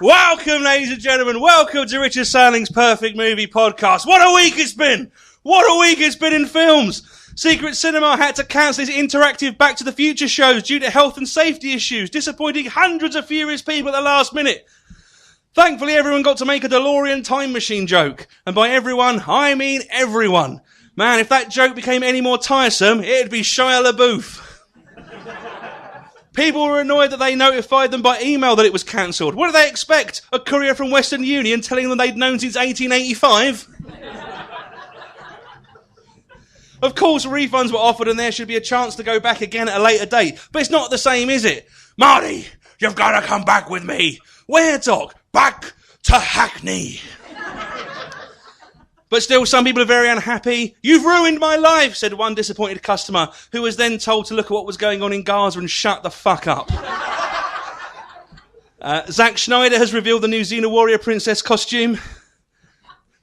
Welcome, ladies and gentlemen. Welcome to Richard Sandling's Perfect Movie Podcast. What a week it's been! What a week it's been in films! Secret Cinema had to cancel its interactive Back to the Future shows due to health and safety issues, disappointing hundreds of furious people at the last minute. Thankfully, everyone got to make a DeLorean time machine joke. And by everyone, I mean everyone. Man, if that joke became any more tiresome, it'd be Shia LaBeouf. People were annoyed that they notified them by email that it was cancelled. What do they expect? A courier from Western Union telling them they'd known since 1885? Of course, refunds were offered and there should be a chance to go back again at a later date. But it's not the same, is it? Marty, you've got to come back with me. Where, Doc? Back to Hackney. But still, some people are very unhappy. You've ruined my life, said one disappointed customer, who was then told to look at what was going on in Gaza and shut the fuck up. Zack Snyder has revealed the new Xena Warrior Princess costume.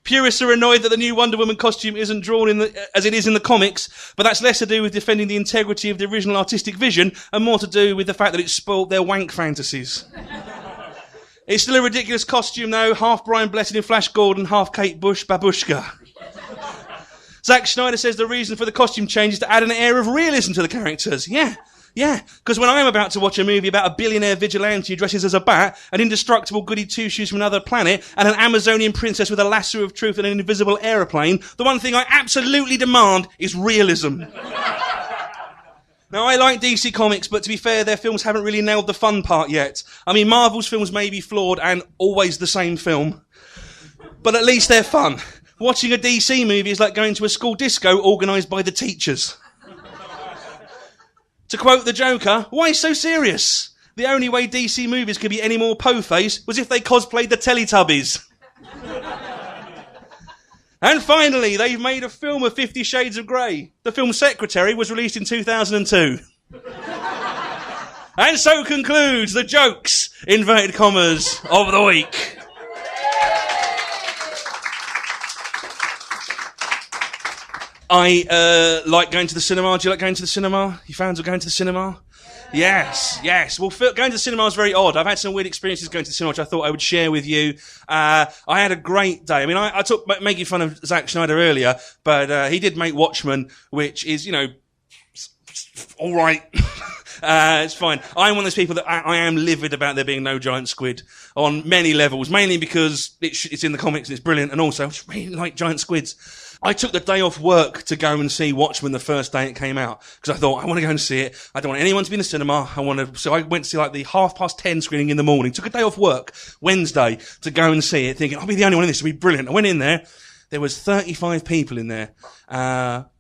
Purists are annoyed that the new Wonder Woman costume isn't drawn as it is in the comics, but that's less to do with defending the integrity of the original artistic vision and more to do with the fact that it spoiled their wank fantasies. It's still a ridiculous costume, though. Half Brian Blessed in Flash Gordon, half Kate Bush babushka. Zack Snyder says the reason for the costume change is to add an air of realism to the characters. Yeah. Because when I'm about to watch a movie about a billionaire vigilante who dresses as a bat, an indestructible goody two-shoes from another planet, and an Amazonian princess with a lasso of truth and an invisible aeroplane, the one thing I absolutely demand is realism. Now, I like DC Comics, but to be fair, their films haven't really nailed the fun part yet. I mean, Marvel's films may be flawed and always the same film, but at least they're fun. Watching a DC movie is like going to a school disco organised by the teachers. To quote the Joker, why so serious? The only way DC movies could be any more po-face was if they cosplayed the Teletubbies. And finally, they've made a film of 50 Shades of Grey. The film Secretary was released in 2002. And so concludes the jokes, inverted commas, of the week. I like going to the cinema. Do you like going to the cinema? You fans of going to the cinema? Yes. Well, going to the cinema is very odd. I've had some weird experiences going to the cinema, which I thought I would share with you. I had a great day. I mean, I took making fun of Zack Snyder earlier, but he did make Watchmen, which is, all right. It's fine. I'm one of those people that I am livid about there being no giant squid on many levels, mainly because it's in the comics and it's brilliant, and also I just really like giant squids. I took the day off work to go and see Watchmen the first day it came out, because I thought, I want to go and see it. I don't want anyone to be in the cinema. So I went to see like the 10:30 screening in the morning. Took a day off work, Wednesday, to go and see it, thinking, I'll be the only one in this. It'll be brilliant. I went in there. There was 35 people in there,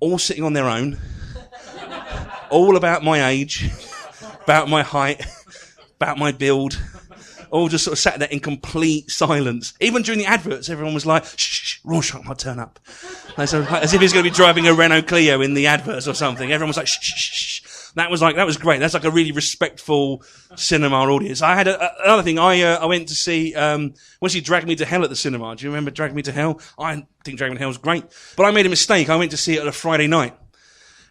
all sitting on their own, all about my age, about my height, about my build. All just sort of sat there in complete silence. Even during the adverts, everyone was like, shh, Rorschach might turn up. As if he's going to be driving a Renault Clio in the adverts or something. Everyone was like, shh. That was great. That's like a really respectful cinema audience. I had another thing. I went to see, Drag Me to Hell at the cinema. Do you remember Drag Me to Hell? I think Drag Me to Hell was great. But I made a mistake. I went to see it on a Friday night.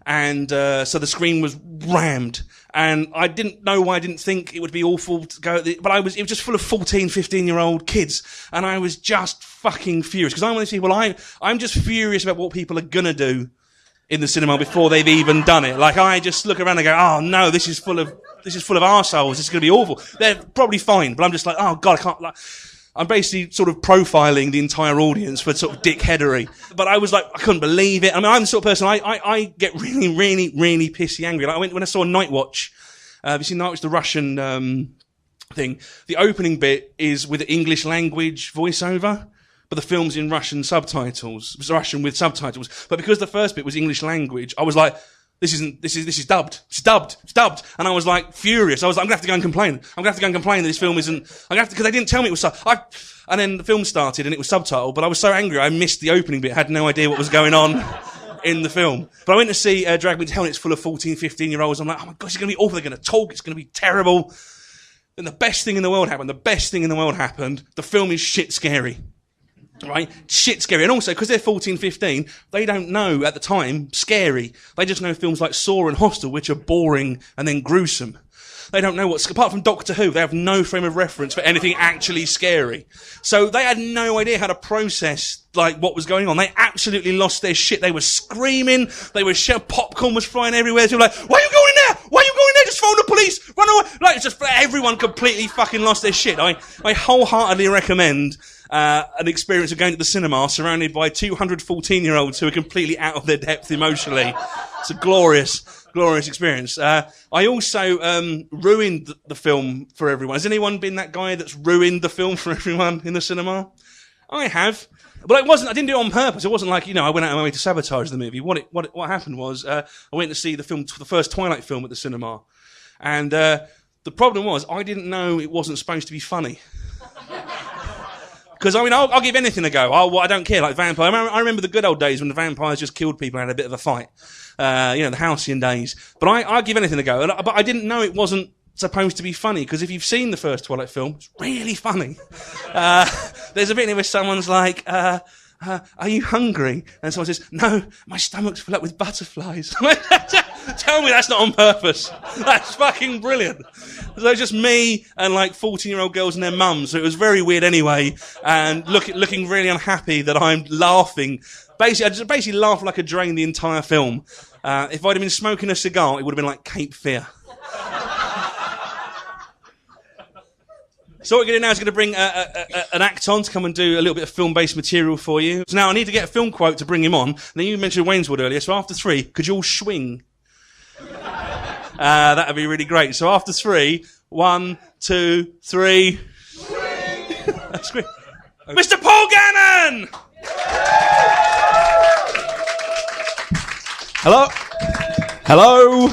And so the screen was rammed. And I didn't know why I didn't think it would be awful to go but it was just full of 14, 15-year-old kids. And I was just fucking furious. Because I'm one of those people, I'm just furious about what people are gonna do in the cinema before they've even done it. Like, I just look around and go, oh no, this is full of arseholes. This is gonna be awful. They're probably fine, but I'm just like, oh God, I can't, I'm basically sort of profiling the entire audience for sort of dickheadery. But I was like, I couldn't believe it. I mean, I'm the sort of person, I get really, really, really pissy angry. Like, when I saw Night Watch, have you seen Night Watch, the Russian thing? The opening bit is with English language voiceover, but the film's in Russian subtitles. It was Russian with subtitles. But because the first bit was English language, I was like, this is dubbed. It's dubbed. And I was like furious. I was like, I'm gonna have to go and complain. That this film isn't, because they didn't tell me it was and then the film started and it was subtitled, but I was so angry I missed the opening bit, had no idea what was going on in the film. But I went to see Drag Me to Hell and it's full of 14, 15-year-olds. I'm like, oh my gosh, it's gonna be awful. They're gonna talk. It's gonna be terrible. And the best thing in the world happened. The film is shit scary. Right? Shit scary. And also, because they're 14, 15, they don't know at the time scary. They just know films like Saw and Hostel, which are boring and then gruesome. They don't know apart from Doctor Who, they have no frame of reference for anything actually scary. So they had no idea how to process, like, what was going on. They absolutely lost their shit. They were screaming, they were popcorn was flying everywhere. They were like, why are you going in there? Why are you going in there? Just phone the police, run away. Like, it's just, everyone completely fucking lost their shit. I wholeheartedly recommend an experience of going to the cinema surrounded by 214-year-olds who are completely out of their depth emotionally. It's a glorious experience. I also ruined the film for everyone. Has anyone been that guy that's ruined the film for everyone in the cinema? I have. But I didn't do it on purpose. It wasn't like, I went out of my way to sabotage the movie. What happened was, I went to see the first Twilight film at the cinema. And the problem was, I didn't know it wasn't supposed to be funny. Because, I'll give anything a go. I don't care, like vampire. I remember the good old days when the vampires just killed people and had a bit of a fight. The halcyon days. But I'll give anything a go. But I didn't know it wasn't supposed to be funny, because if you've seen the first Twilight film, it's really funny. There's a bit in it where someone's like, are you hungry? And someone says, no, my stomach's full up with butterflies. Tell me that's not on purpose. That's fucking brilliant. So it's just me and like 14-year-old girls and their mums. So it was very weird anyway. And looking really unhappy that I'm laughing. I just laughed like a drain the entire film. If I'd have been smoking a cigar, it would have been like Cape Fear. So what we're going to do now is going to bring an actor on to come and do a little bit of film-based material for you. So now I need to get a film quote to bring him on. And then you mentioned Wayneswood earlier, so after 3, could you all swing? That would be really great. So after 3, 1, 2, 3... That's great. Mr. Paul Gannon! Hello. Hello.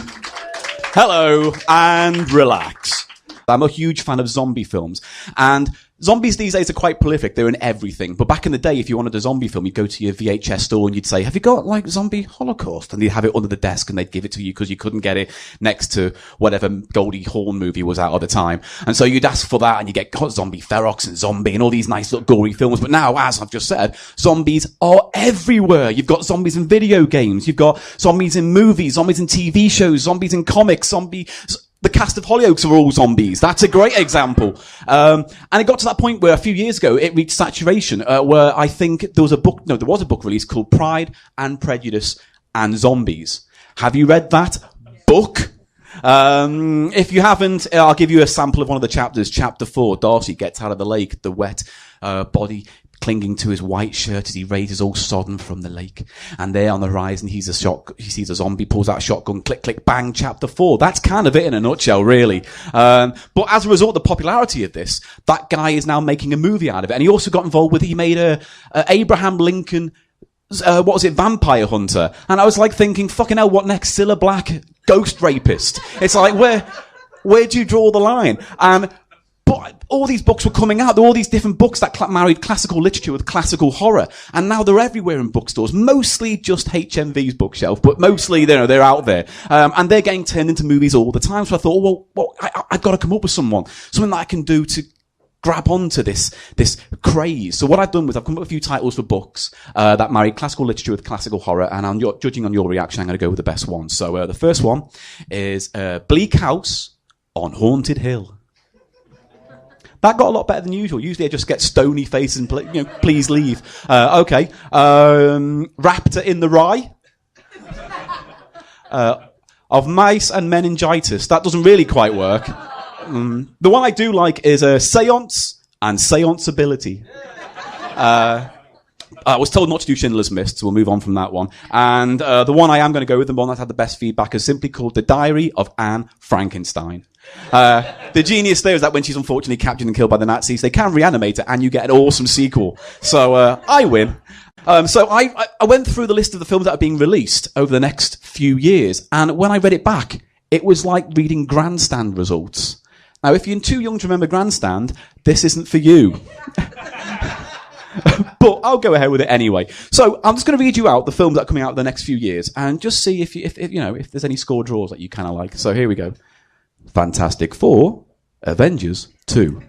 Hello. And relax. I'm a huge fan of zombie films, and zombies these days are quite prolific. They're in everything. But back in the day, if you wanted a zombie film, you'd go to your VHS store and you'd say, have you got, like, Zombie Holocaust? And they'd have it under the desk and they'd give it to you because you couldn't get it next to whatever Goldie Hawn movie was out at the time. And so you'd ask for that and you get Zombie Ferox and Zombie and all these nice little gory films. But now, as I've just said, zombies are everywhere. You've got zombies in video games. You've got zombies in movies, zombies in TV shows, zombies in comics, the cast of Hollyoaks are all zombies. That's a great example. And it got to that point where a few years ago it reached saturation, where I think there was a book released called Pride and Prejudice and Zombies. Have you read that book? If you haven't, I'll give you a sample of one of the chapters. Chapter 4, Darcy gets out of the lake, the wet body clinging to his white shirt as he raises all sodden from the lake. And there on the horizon, he sees a zombie, pulls out a shotgun, click, click, bang, chapter 4. That's kind of it in a nutshell, really. But as a result of the popularity of this, that guy is now making a movie out of it. And he also got involved he made a Abraham Lincoln, Vampire Hunter. And I was like thinking, fucking hell, what next? Cilla Black, ghost rapist. It's like, where do you draw the line? But all these books were coming out. There were all these different books that married classical literature with classical horror. And now they're everywhere in bookstores. Mostly just HMV's bookshelf, but mostly, they're out there. And they're getting turned into movies all the time. So I thought, I've got to come up with something that I can do to grab onto this craze. So what I've done was I've come up with a few titles for books that marry classical literature with classical horror, and judging on your reaction, I'm going to go with the best one. So the first one is Bleak House on Haunted Hill. That got a lot better than usual. Usually I just get stony faces and please leave. Okay. Raptor in the Rye. Of Mice and Meningitis. That doesn't really quite work. The one I do like is Seance and Seance Ability. I was told not to do Schindler's List, so we'll move on from that one. And the one I am going to go with, the one that had the best feedback, is simply called The Diary of Anne Frankenstein. The genius there is that when she's unfortunately captured and killed by the Nazis, they can reanimate her and you get an awesome sequel. So I win. So I went through the list of the films that are being released over the next few years, and when I read it back, it was like reading Grandstand results. Now, if you're too young to remember Grandstand, this isn't for you. But I'll go ahead with it anyway. So I'm just going to read you out the films that are coming out in the next few years, and just see if there's any score draws that you kind of like. So here we go. Fantastic Four, Avengers 2,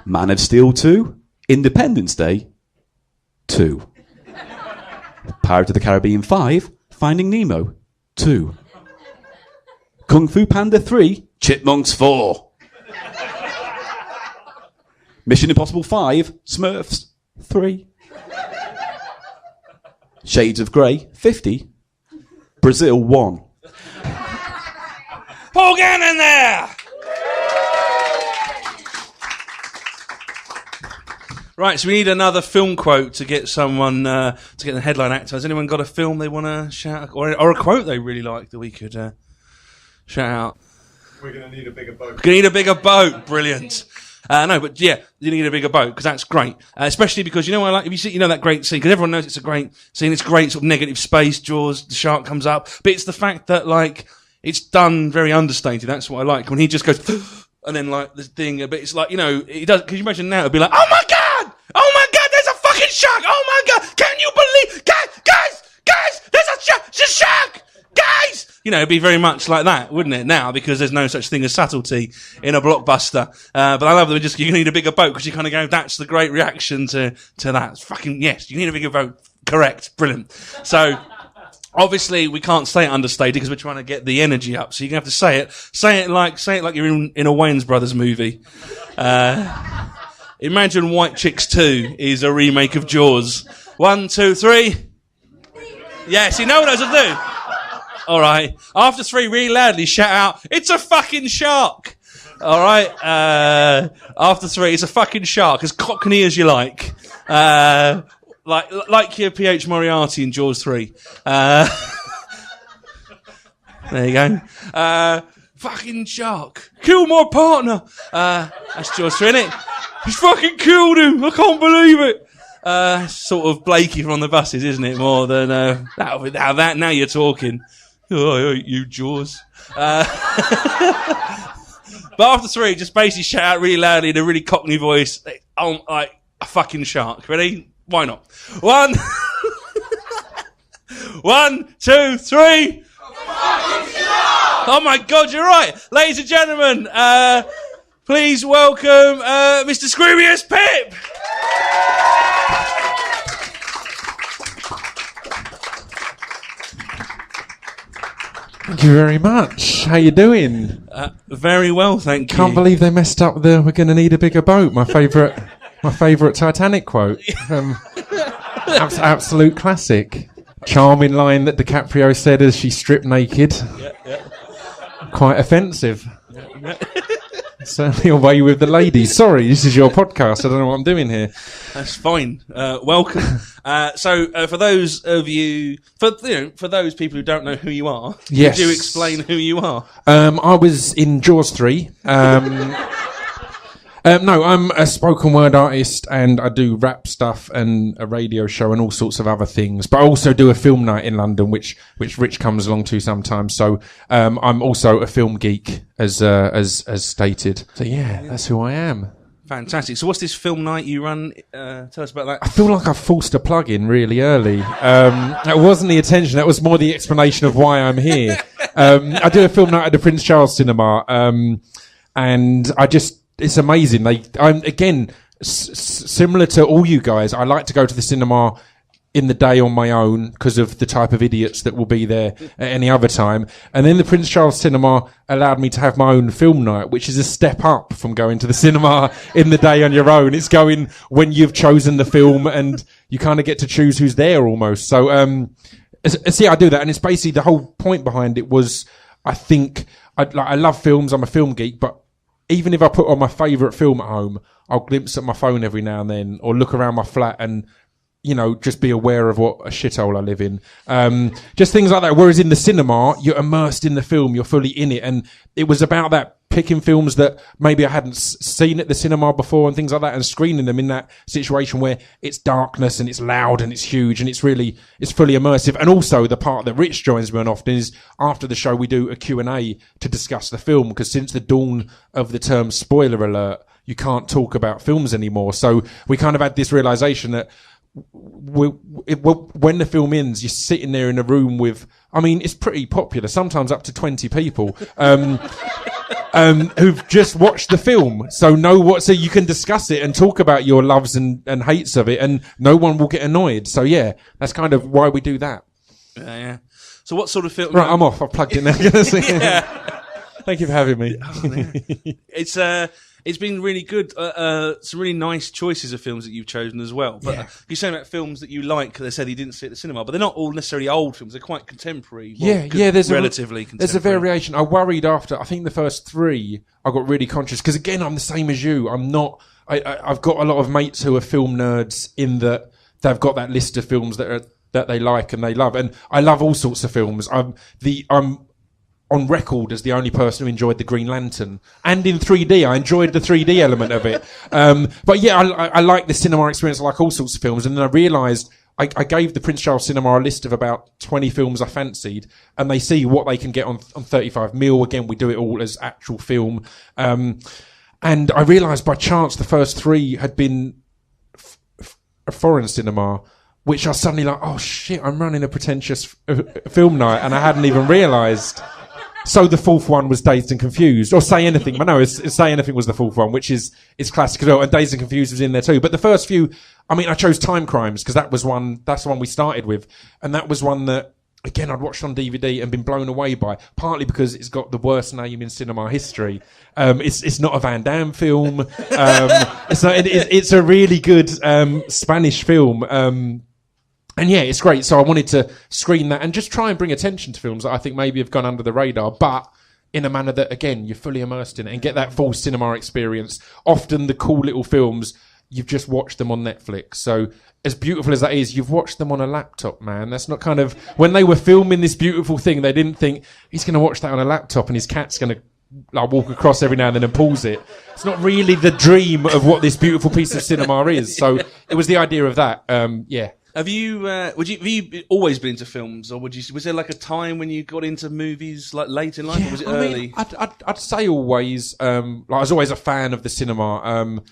Man of Steel 2, Independence Day 2, Pirates of the Caribbean 5, Finding Nemo 2, Kung Fu Panda 3, Chipmunks 4. Mission Impossible 5, Smurfs 3. Shades of Grey 50. Brazil 1. Paul Gannon there! Right, so we need another film quote to get someone, to get the headline actor. Has anyone got a film they want to shout, or a quote they really like that we could shout out? We're going to need a bigger boat. We're going to need a bigger boat. Brilliant. No, but yeah, you need a bigger boat, because that's great. Especially because, you know what I like? If you see, you know that great scene, because everyone knows it's a great scene, it's great sort of negative space, Jaws, the shark comes up, but it's the fact that, like, it's done very understated. That's what I like. When he just goes, and then, like, this thing, but it's like, you know, he does, because you imagine now, it'd be like, oh my God, there's a fucking shark! Oh my God, can you believe, guys, there's a shark! Guys! You know, it'd be very much like that, wouldn't it, now, because there's no such thing as subtlety in a blockbuster. But I love that you need a bigger boat, because you kind of go, that's the great reaction to that. It's fucking, yes, you need a bigger boat. Correct. Brilliant. So, obviously, we can't say it understated, because we're trying to get the energy up, so you're going to have to say it like you're in a Wayans Brothers movie. Imagine White Chicks 2 is a remake of Jaws. 1, 2, 3. Yes, you know what I was to do. All right. After 3, really loudly shout out, it's a fucking shark. All right. After 3, it's a fucking shark, as cockney as you like. Like your P.H. Moriarty in Jaws 3. There you go. Fucking shark. Kill my partner. That's Jaws 3, innit? He's fucking killed him. I can't believe it. Sort of Blakey from the buses, isn't it? More than, now you're talking. Oh, I hate you, Jaws. But after 3, just basically shout out really loudly in a really cockney voice, like a fucking shark. Ready? Why not? 1, 1, 2, 3. Oh my God, you're right. Ladies and gentlemen, please welcome Mr. Scroobius Pip. Thank you very much. How you doing? Very well, thank you. Can't believe they messed up the "we're going to need a bigger boat." My favourite Titanic quote. Absolute classic. Charming line that DiCaprio said as she stripped naked. Yeah. Quite offensive. Certainly away with the ladies. Sorry, this is your podcast. I don't know what I'm doing here. That's fine. Welcome. So, for those of you, for those people who don't know who you are, yes. Could you explain who you are? I was in Jaws 3. No, I'm a spoken word artist, and I do rap stuff and a radio show and all sorts of other things. But I also do a film night in London, which Rich comes along to sometimes. So I'm also a film geek, as stated. So yeah, that's who I am. Fantastic. So what's this film night you run? Tell us about that. I feel like I forced a plug in really early. That wasn't the intention. That was more the explanation of why I'm here. I do a film night at the Prince Charles Cinema, and it's amazing. I'm again similar to all you guys. I like to go to the cinema in the day on my own because of the type of idiots that will be there at any other time. And then the Prince Charles Cinema allowed me to have my own film night, which is a step up from going to the cinema in the day on your own. It's going when you've chosen the film and you kind of get to choose who's there almost. So, see, I do that. And it's basically the whole point behind it was, I think I love films. I'm a film geek, but even if I put on my favourite film at home, I'll glimpse at my phone every now and then or look around my flat and, just be aware of what a shithole I live in. Just things like that. Whereas in the cinema, you're immersed in the film, you're fully in it. And it was about that, picking films that maybe I hadn't seen at the cinema before and things like that, and screening them in that situation where it's darkness and it's loud and it's huge and it's fully immersive. And also the part that Rich joins me on often is after the show, we do a Q&A to discuss the film, because since the dawn of the term spoiler alert, you can't talk about films anymore. So we kind of had this realization that when the film ends, you're sitting there in a room with, it's pretty popular, sometimes up to 20 people, who've just watched the film. So you can discuss it and talk about your loves and hates of it, and no one will get annoyed. So yeah, that's kind of why we do that. Yeah. So what sort of film? Right, I'm off. I've plugged in now. Yeah. Thank you for having me. It's been really good. Some really nice choices of films that you've chosen as well. But you're saying about films that you like. They said you didn't see at the cinema, but they're not all necessarily old films. They're quite contemporary. There's relatively contemporary. There's a variation. I worried after. I think the first three, I got really conscious because again, I'm the same as you. I'm not. I've got a lot of mates who are film nerds in that they've got that list of films that they like and they love, and I love all sorts of films. I'm on record as the only person who enjoyed the Green Lantern, and in 3D. I enjoyed the 3D element of it. But yeah, I like the cinema experience. I like all sorts of films, and then I realised I gave the Prince Charles Cinema a list of about 20 films I fancied, and they see what they can get on 35mm. Again, we do it all as actual film. And I realised by chance the first three had been a foreign cinema, which I was suddenly like, oh shit, I'm running a pretentious film night, and I hadn't even realised. So the fourth one was Dazed and Confused, or Say Anything. But no, Say Anything was the fourth one, which is classic as well. And Dazed and Confused was in there too. But the first few, I mean, I chose Time Crimes because that's the one we started with. And that was one that, again, I'd watched on DVD and been blown away by, partly because it's got the worst name in cinema history. It's not a Van Damme film. It's a really good Spanish film. And yeah, it's great. So I wanted to screen that and just try and bring attention to films that I think maybe have gone under the radar, but in a manner that, again, you're fully immersed in it and get that full cinema experience. Often the cool little films, you've just watched them on Netflix. So as beautiful as that is, you've watched them on a laptop, man. That's not kind of... When they were filming this beautiful thing, they didn't think, he's going to watch that on a laptop and his cat's going to walk across every now and then and pause it. It's not really the dream of what this beautiful piece of cinema is. So it was the idea of that. Yeah. Have you always been into films, or was there like a time when you got into movies like late in life, or was it early? I'd say always. I was always a fan of the cinema,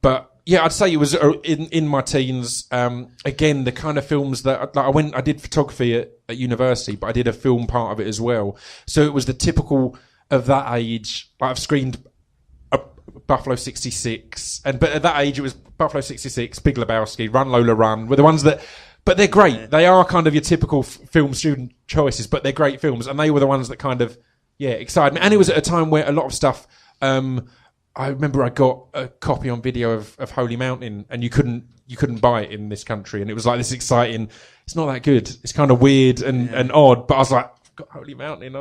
but yeah, I'd say it was in my teens. Again, the kind of films that I did photography at university, but I did a film part of it as well. So it was the typical of that age. I've screened Buffalo 66, but at that age it was Buffalo 66, Big Lebowski, Run Lola Run, were the ones that, but they're great. Yeah. They are kind of your typical film student choices, but they're great films, and they were the ones that kind of, excited me. And it was at a time where a lot of stuff, I remember I got a copy on video of Holy Mountain, and you couldn't buy it in this country, and it was like this exciting, it's not that good, it's kind of weird and odd, but I was like, I've got Holy Mountain,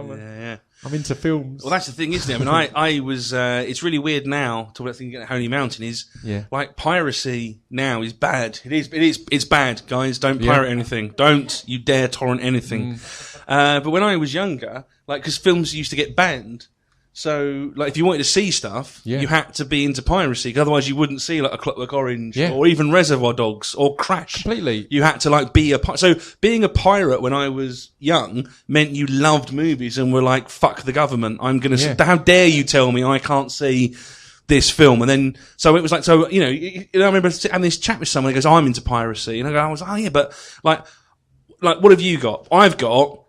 I'm into films. Well, that's the thing, isn't it? I mean, I was. It's really weird now. Talking about thinking Holy Mountain is like piracy now is bad. It's bad, guys. Don't pirate anything. Don't you dare torrent anything. But when I was younger, like, because films used to get banned. So, like, if you wanted to see stuff, you had to be into piracy, 'cause otherwise you wouldn't see, like, A Clockwork Orange, or even Reservoir Dogs, or Crash. Completely. You had to, like, be a pirate. So, being a pirate when I was young meant you loved movies and were like, fuck the government, I'm gonna, how dare you tell me I can't see this film? And then, so it was like, so, you know, I remember having this chat with someone who goes, I'm into piracy. And I was, oh yeah, but, like, what have you got? I've got,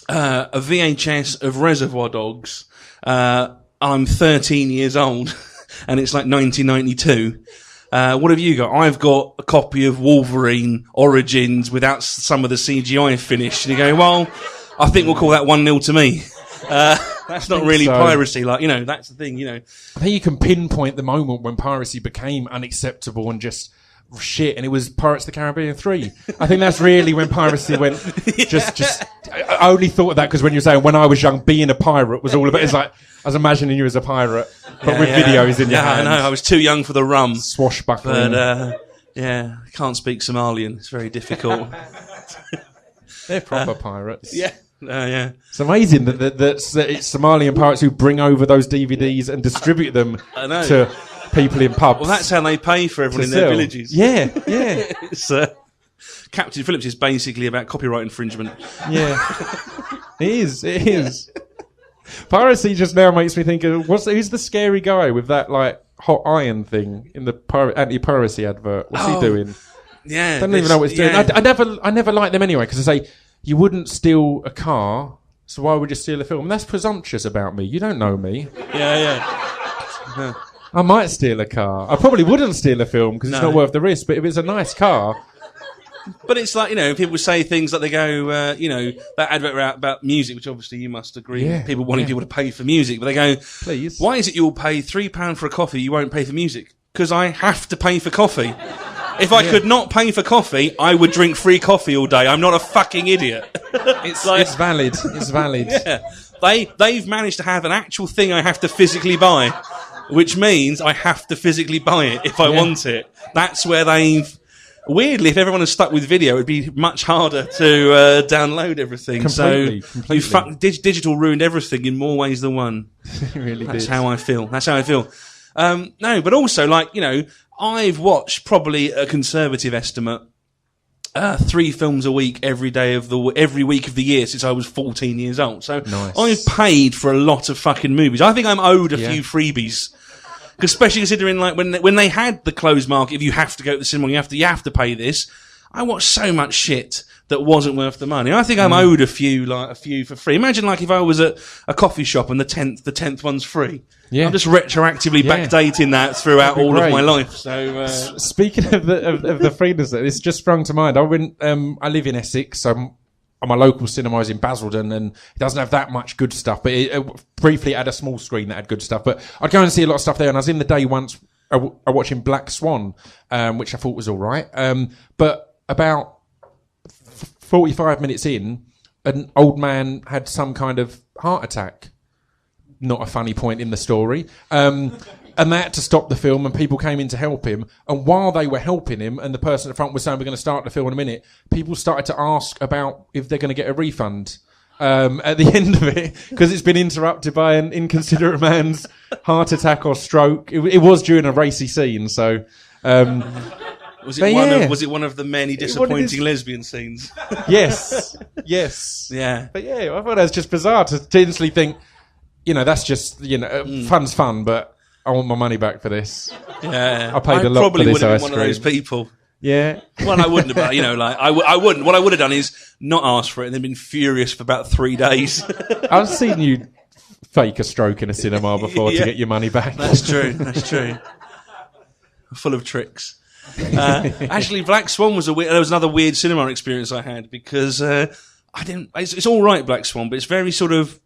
a VHS of Reservoir Dogs. I'm 13 years old and it's like 1992. What have you got? I've got a copy of Wolverine Origins without some of the CGI finished. And you go, well, I think we'll call that 1-0 to me. That's not really piracy. Like, you know, that's the thing, you know. I think you can pinpoint the moment when piracy became unacceptable and just shit, and it was Pirates of the Caribbean 3. I think that's really when piracy went just I only thought of that because when you're saying when I was young being a pirate was all about, it's like I was imagining you as a pirate but with videos in your hands. I know, I was too young for the rum, swashbuckling, but I can't speak Somalian, it's very difficult. They're proper pirates. It's amazing that it's Somalian pirates who bring over those DVDs and distribute them to people in pubs. Well, that's how they pay for everyone in their villages. Yeah. It's, Captain Phillips is basically about copyright infringement. Yeah. It is. Piracy just now makes me think of, who's the scary guy with that, like, hot iron thing in the anti-piracy advert? What's he doing? Yeah. I don't even know what he's doing. I never liked them anyway, because they say, you wouldn't steal a car, so why would you steal a film? That's presumptuous about me. You don't know me. Yeah. I might steal a car. I probably wouldn't steal a film because it's not worth the risk. But if it's a nice car, But it's like, people say things like they go, that advert about music, which obviously you must agree, people wanting people to pay for music, but they go, please, why is it you'll pay £3 for a coffee, you won't pay for music? Because I have to pay for coffee. If I could not pay for coffee, I would drink free coffee all day. I'm not a fucking idiot. It's valid. It's valid. Yeah. They've managed to have an actual thing I have to physically buy, which means I have to physically buy it if I want it. That's where they've... Weirdly, if everyone is stuck with video, it'd be much harder to download everything. Completely. Digital ruined everything in more ways than one. It really That's did. how I feel. No, but also, I've watched probably a conservative estimate 3 films a week every week of the year since I was 14 years old. So nice. I've paid for a lot of fucking movies. I think I'm owed a few freebies. Especially considering when they had the closed market, if you have to go to the cinema, you have to pay this. I watched so much shit that wasn't worth the money. I think I'm owed a few for free. Imagine if I was at a coffee shop and the 10th one's free. Yeah. I'm just retroactively backdating that throughout all of my life. So speaking of the freeness, it's just sprung to mind. I live in Essex, so my local cinema is in Basildon, and it doesn't have that much good stuff, but it briefly had a small screen that had good stuff. But I'd go and see a lot of stuff there, and I was in the day once watching Black Swan, which I thought was all right. But about 45 minutes in, an old man had some kind of heart attack. Not a funny point in the story. And they had to stop the film, and people came in to help him. And while they were helping him, and the person at the front was saying, we're going to start the film in a minute, people started to ask about if they're going to get a refund at the end of it, because it's been interrupted by an inconsiderate man's heart attack or stroke. It was during a racy scene, so... Was it one of the many disappointing lesbian scenes? Yes. Yeah. But yeah, I thought that was just bizarre to instantly think, that's just, fun's fun, but I want my money back for this. Yeah. I paid a lot for this. I probably would have been one of those people. Yeah. Well, I wouldn't have, I wouldn't. What I would have done is not asked for it and then been furious for about 3 days. I've seen you fake a stroke in a cinema before to get your money back. That's true. Full of tricks. Actually, Black Swan there was another weird cinema experience I had because it's all right, Black Swan, but it's very sort of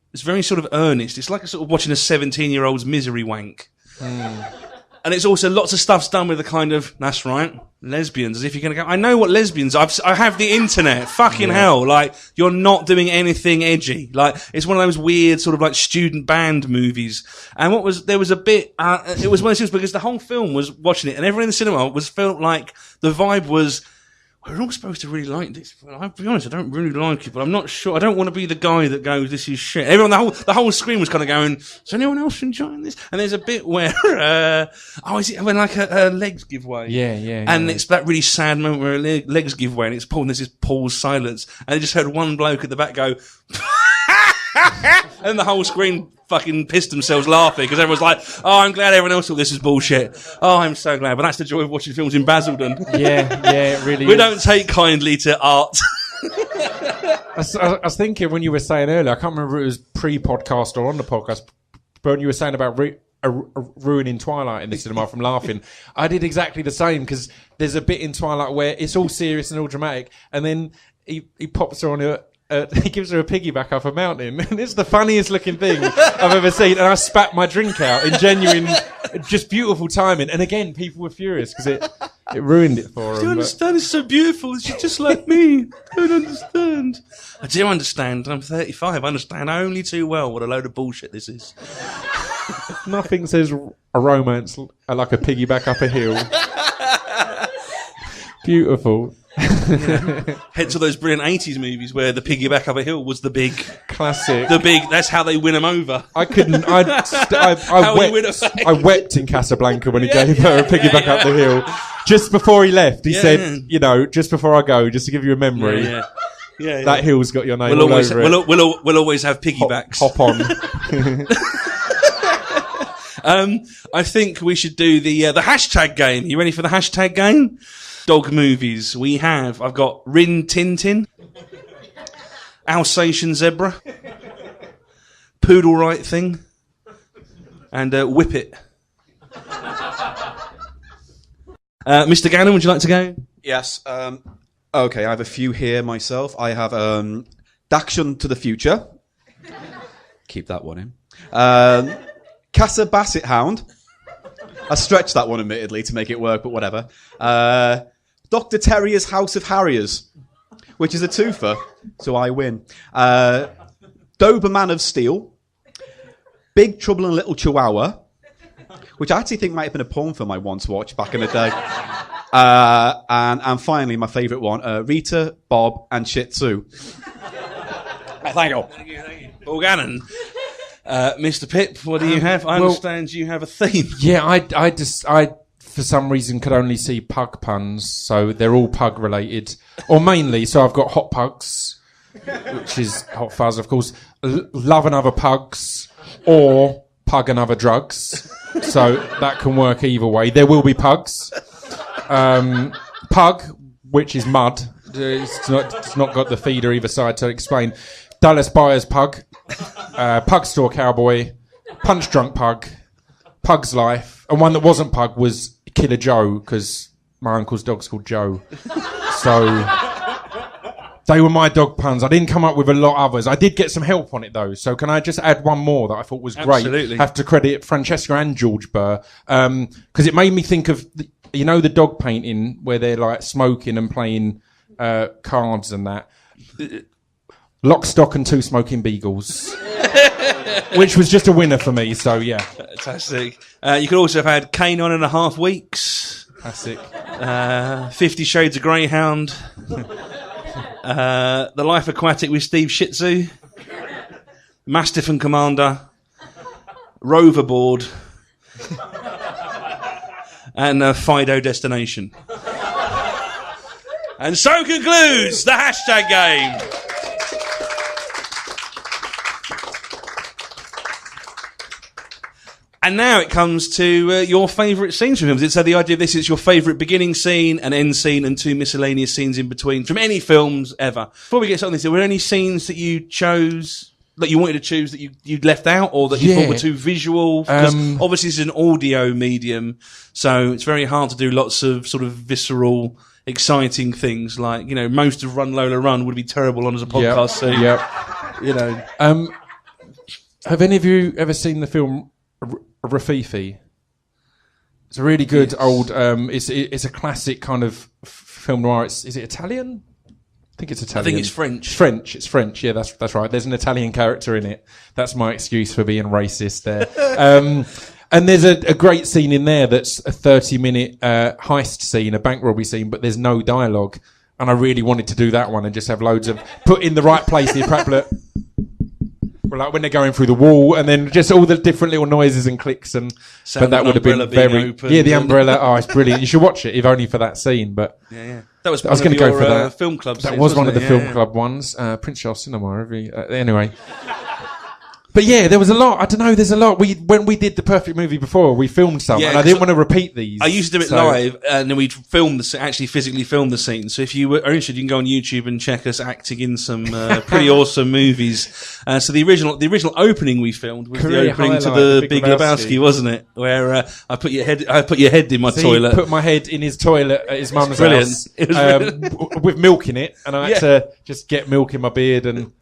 earnest. It's like a sort of watching a 17-year-old's misery wank. And it's also lots of stuff's done with the kind of, that's right, lesbians, as if you're going to go, I know what lesbians are. I have the internet. Fucking hell. You're not doing anything edgy. It's one of those weird sort of student band movies. And there was a bit, it was one of those things because the whole film was watching it and everyone in the cinema felt like the vibe was, we're all supposed to really like this. Well, I'll be honest, I don't really like it, but I'm not sure. I don't want to be the guy that goes, this is shit. Everyone, the whole screen was kind of going, is anyone else enjoying this? And there's a bit where, is it when her legs give way? Yeah. And it's that really sad moment where her legs give way and it's Paul, and there's this Paul's silence. And I just heard one bloke at the back go, and the whole screen fucking pissed themselves laughing because everyone's like, oh, I'm glad everyone else thought this was bullshit. Oh, I'm so glad. But that's the joy of watching films in Basildon. Yeah, it really We is. don't take kindly to art. I was thinking when you were saying earlier, I can't remember if it was pre-podcast or on the podcast, but when you were saying about ruining Twilight in the cinema from laughing, I did exactly the same because there's a bit in Twilight where it's all serious and all dramatic, and then he pops her on he gives her a piggyback up a mountain, and it's the funniest looking thing I've ever seen. And I spat my drink out in genuine, just beautiful timing. And again, people were furious because it ruined it for them. I don't understand. It's so beautiful. She's just like me. I don't understand. I do understand. I'm 35. I understand only too well what a load of bullshit this is. Nothing says a romance like a piggyback up a hill. Beautiful. Hence all those brilliant 80s movies where the piggyback up a hill was the big classic. That's how they win them over. I couldn't. I wept in Casablanca when he gave her a piggyback up the hill. Just before he left, he said, just before I go, just to give you a memory. Yeah. That hill's got your name all over it. We'll always have piggybacks. Hop on. I think we should do the hashtag game. You ready for the hashtag game? Dog movies. I've got Rin Tin Tin, Alsatian Zebra, Poodle Right Thing, and Whip It. Mr. Gannon, would you like to go? Yes. Okay, I have a few here myself. I have Daction to the Future. Keep that one in. Casa Basset Hound. I stretched that one, admittedly, to make it work, but whatever. Dr. Terrier's House of Harriers, which is a twofer, so I win. Doberman of Steel. Big Trouble in Little Chihuahua, which I actually think might have been a porn film I once watched back in the day. And finally, my favourite one, Rita, Bob, and Shih Tzu. Thank you. Well, Gannon, Mr. Pip, what do you have? I understand you have a theme. Yeah, I for some reason could only see pug puns, so they're all pug related, or mainly. So I've got Hot Pugs, which is Hot Fuzz, of course. Love and Other Pugs, or Pug and Other Drugs. So that can work either way. There will be pugs. Pug, which is mud. It's not got the feeder either side to explain. Dallas Buyers Pug, Pug Store Cowboy, Punch Drunk Pug, Pug's Life, and one that wasn't Pug was Killer Joe, because my uncle's dog's called Joe. So they were my dog puns. I didn't come up with a lot of others. I did get some help on it though. So can I just add one more that I thought was great? Absolutely. Have to credit Francesca and George Burr, because it made me think of the dog painting where they're like smoking and playing cards and that. Lock, Stock and Two Smoking Beagles, which was just a winner for me. So yeah, fantastic. You could also have had Kane on 1.5 weeks. Classic. 50 Shades of Greyhound. The Life Aquatic with Steve Shih Tzu. Mastiff and Commander. Roverboard. And Fido Destination. And so concludes the hashtag game. And now it comes to your favourite scenes from films. So the idea of this is your favourite beginning scene, an end scene, and 2 miscellaneous scenes in between from any films ever. Before we get started on this, were there any scenes that you chose, that you wanted to choose, that you'd left out, or that you thought were too visual? Because obviously this is an audio medium, so it's very hard to do lots of sort of visceral, exciting things. Like, most of Run Lola Run would be terrible on as a podcast. So, Have any of you ever seen the film Rafifi? It's a really good old. It's a classic kind of film noir. Is it Italian? I think it's Italian. I think it's French. It's French. Yeah, that's right. There's an Italian character in it. That's my excuse for being racist there. And there's a great scene in there that's a 30-minute heist scene, a bank robbery scene, but there's no dialogue. And I really wanted to do that one and just have loads of put in the right place the appropriate. Like when they're going through the wall, and then just all the different little noises and clicks, but that would have been very the umbrella. Oh, it's brilliant! You should watch it, if only for that scene. But that was. I was going to go for that film club. That was one of the film club ones. Prince Charles Cinema. Anyway. But yeah, there was a lot. I don't know. There's a lot. When we did the Perfect Movie before, we filmed some, and I didn't want to repeat these. I used to do it live, and then we'd actually physically film the scenes. So if you were interested, you can go on YouTube and check us acting in some pretty awesome movies. So the original opening we filmed was the opening to the Big Lebowski, wasn't it? Where I put your head in my toilet. Put my head in his toilet at his mum's house. It was with milk in it, and I had to just get milk in my beard and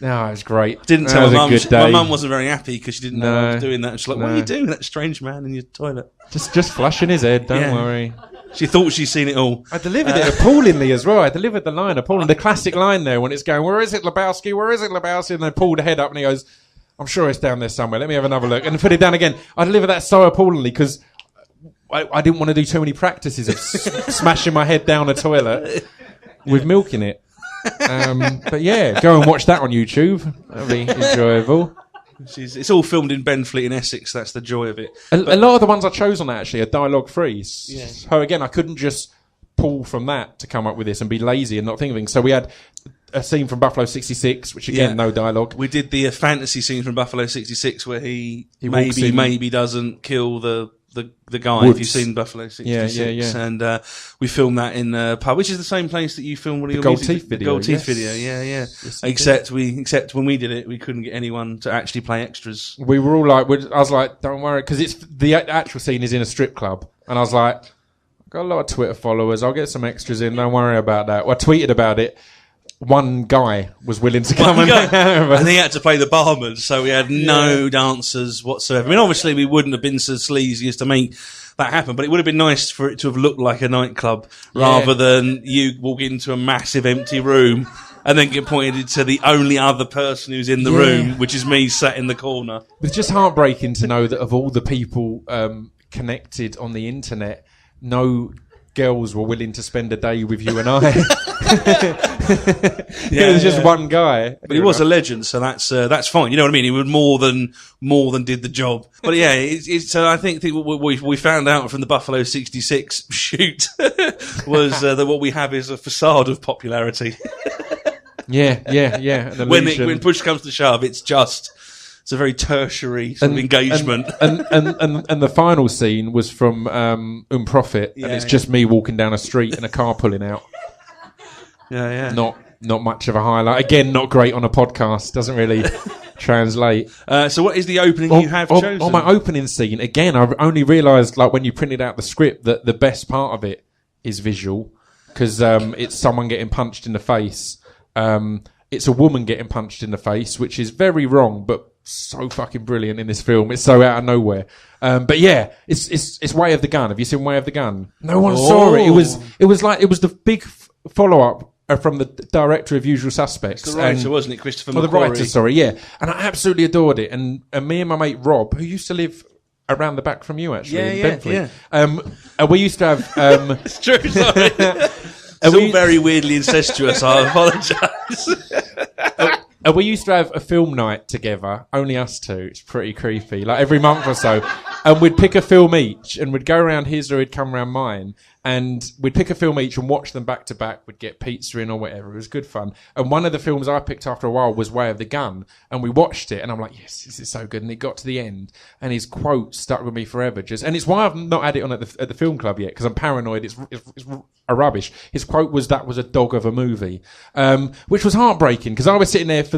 No, it was great. Didn't tell my mum. My mum wasn't very happy because she didn't know I was doing that. She's like, "What are you doing, that strange man in your toilet?" Just flushing his head. Don't worry. She thought she'd seen it all. I delivered it appallingly as well. I delivered the line appallingly. The classic line there when it's going, "Where is it, Lebowski? Where is it, Lebowski?" And they pulled the head up and he goes, "I'm sure it's down there somewhere. Let me have another look." And put it down again. I delivered that so appallingly because I didn't want to do too many practices of smashing my head down a toilet with milk in it. But yeah, go and watch that on YouTube. That'll be enjoyable. It's all filmed in Benfleet in Essex. That's the joy of it. A lot of the ones I chose on that actually are dialogue free. So again, I couldn't just pull from that to come up with this and be lazy and not think of things. So we had a scene from Buffalo 66, which again, no dialogue. We did the fantasy scene from Buffalo 66 where he maybe doesn't kill the guy. Woods. If you've seen Buffalo 66. Yeah. And we filmed that in a pub, which is the same place that you filmed one of your Gold music, Teeth video. The Gold Teeth video, yeah. Yes, except when we did it, we couldn't get anyone to actually play extras. We were all like, I was like, don't worry, because it's the actual scene is in a strip club, and I was like, got a lot of Twitter followers. I'll get some extras in. Don't worry about that. Well, I tweeted about it. One guy was willing to come and he had to play the barman, so we had no dancers whatsoever. I mean, obviously we wouldn't have been so sleazy as to make that happen, but it would have been nice for it to have looked like a nightclub rather than you walk into a massive empty room and then get pointed to the only other person who's in the room, which is me sat in the corner. It's just heartbreaking to know that of all the people connected on the internet, no girls were willing to spend a day with you and I. It was just one guy, but he was a legend, so that's fine. You know what I mean? He would more than did the job. But yeah, it's I think we found out from the Buffalo '66 shoot was that what we have is a facade of popularity. Yeah. When push comes to shove, it's a very tertiary sort of engagement. And the final scene was from Profit, and it's just me walking down a street and a car pulling out. Yeah. Not much of a highlight. Again, not great on a podcast. Doesn't really translate. So what is the opening you have chosen? On my opening scene, again, I only realised, like, when you printed out the script, that the best part of it is visual, because it's someone getting punched in the face. It's a woman getting punched in the face, which is very wrong, but so fucking brilliant in this film. It's so out of nowhere. But yeah, it's Way of the Gun. Have you seen Way of the Gun? No one saw it. It was the big follow up from the director of Usual Suspects. The writer, wasn't it, Christopher McQuarrie? The writer, sorry, yeah. And I absolutely adored it. And me and my mate Rob, who used to live around the back from you, actually, in Bentley. Yeah. We used to have... It's true, sorry. It's all very weirdly incestuous, I apologise. We used to have a film night together, only us two. It's pretty creepy, like every month or so. And we'd pick a film each, and we'd go around his or he'd come around mine. And we'd pick a film each and watch them back to back. We'd get pizza in or whatever. It was good fun. And one of the films I picked after a while was Way of the Gun. And we watched it, and I'm like, yes, this is so good. And it got to the end, and his quote stuck with me forever. And it's why I've not had it on at the film club yet, because I'm paranoid it's a rubbish. His quote was, "That was a dog of a movie," which was heartbreaking, because I was sitting there for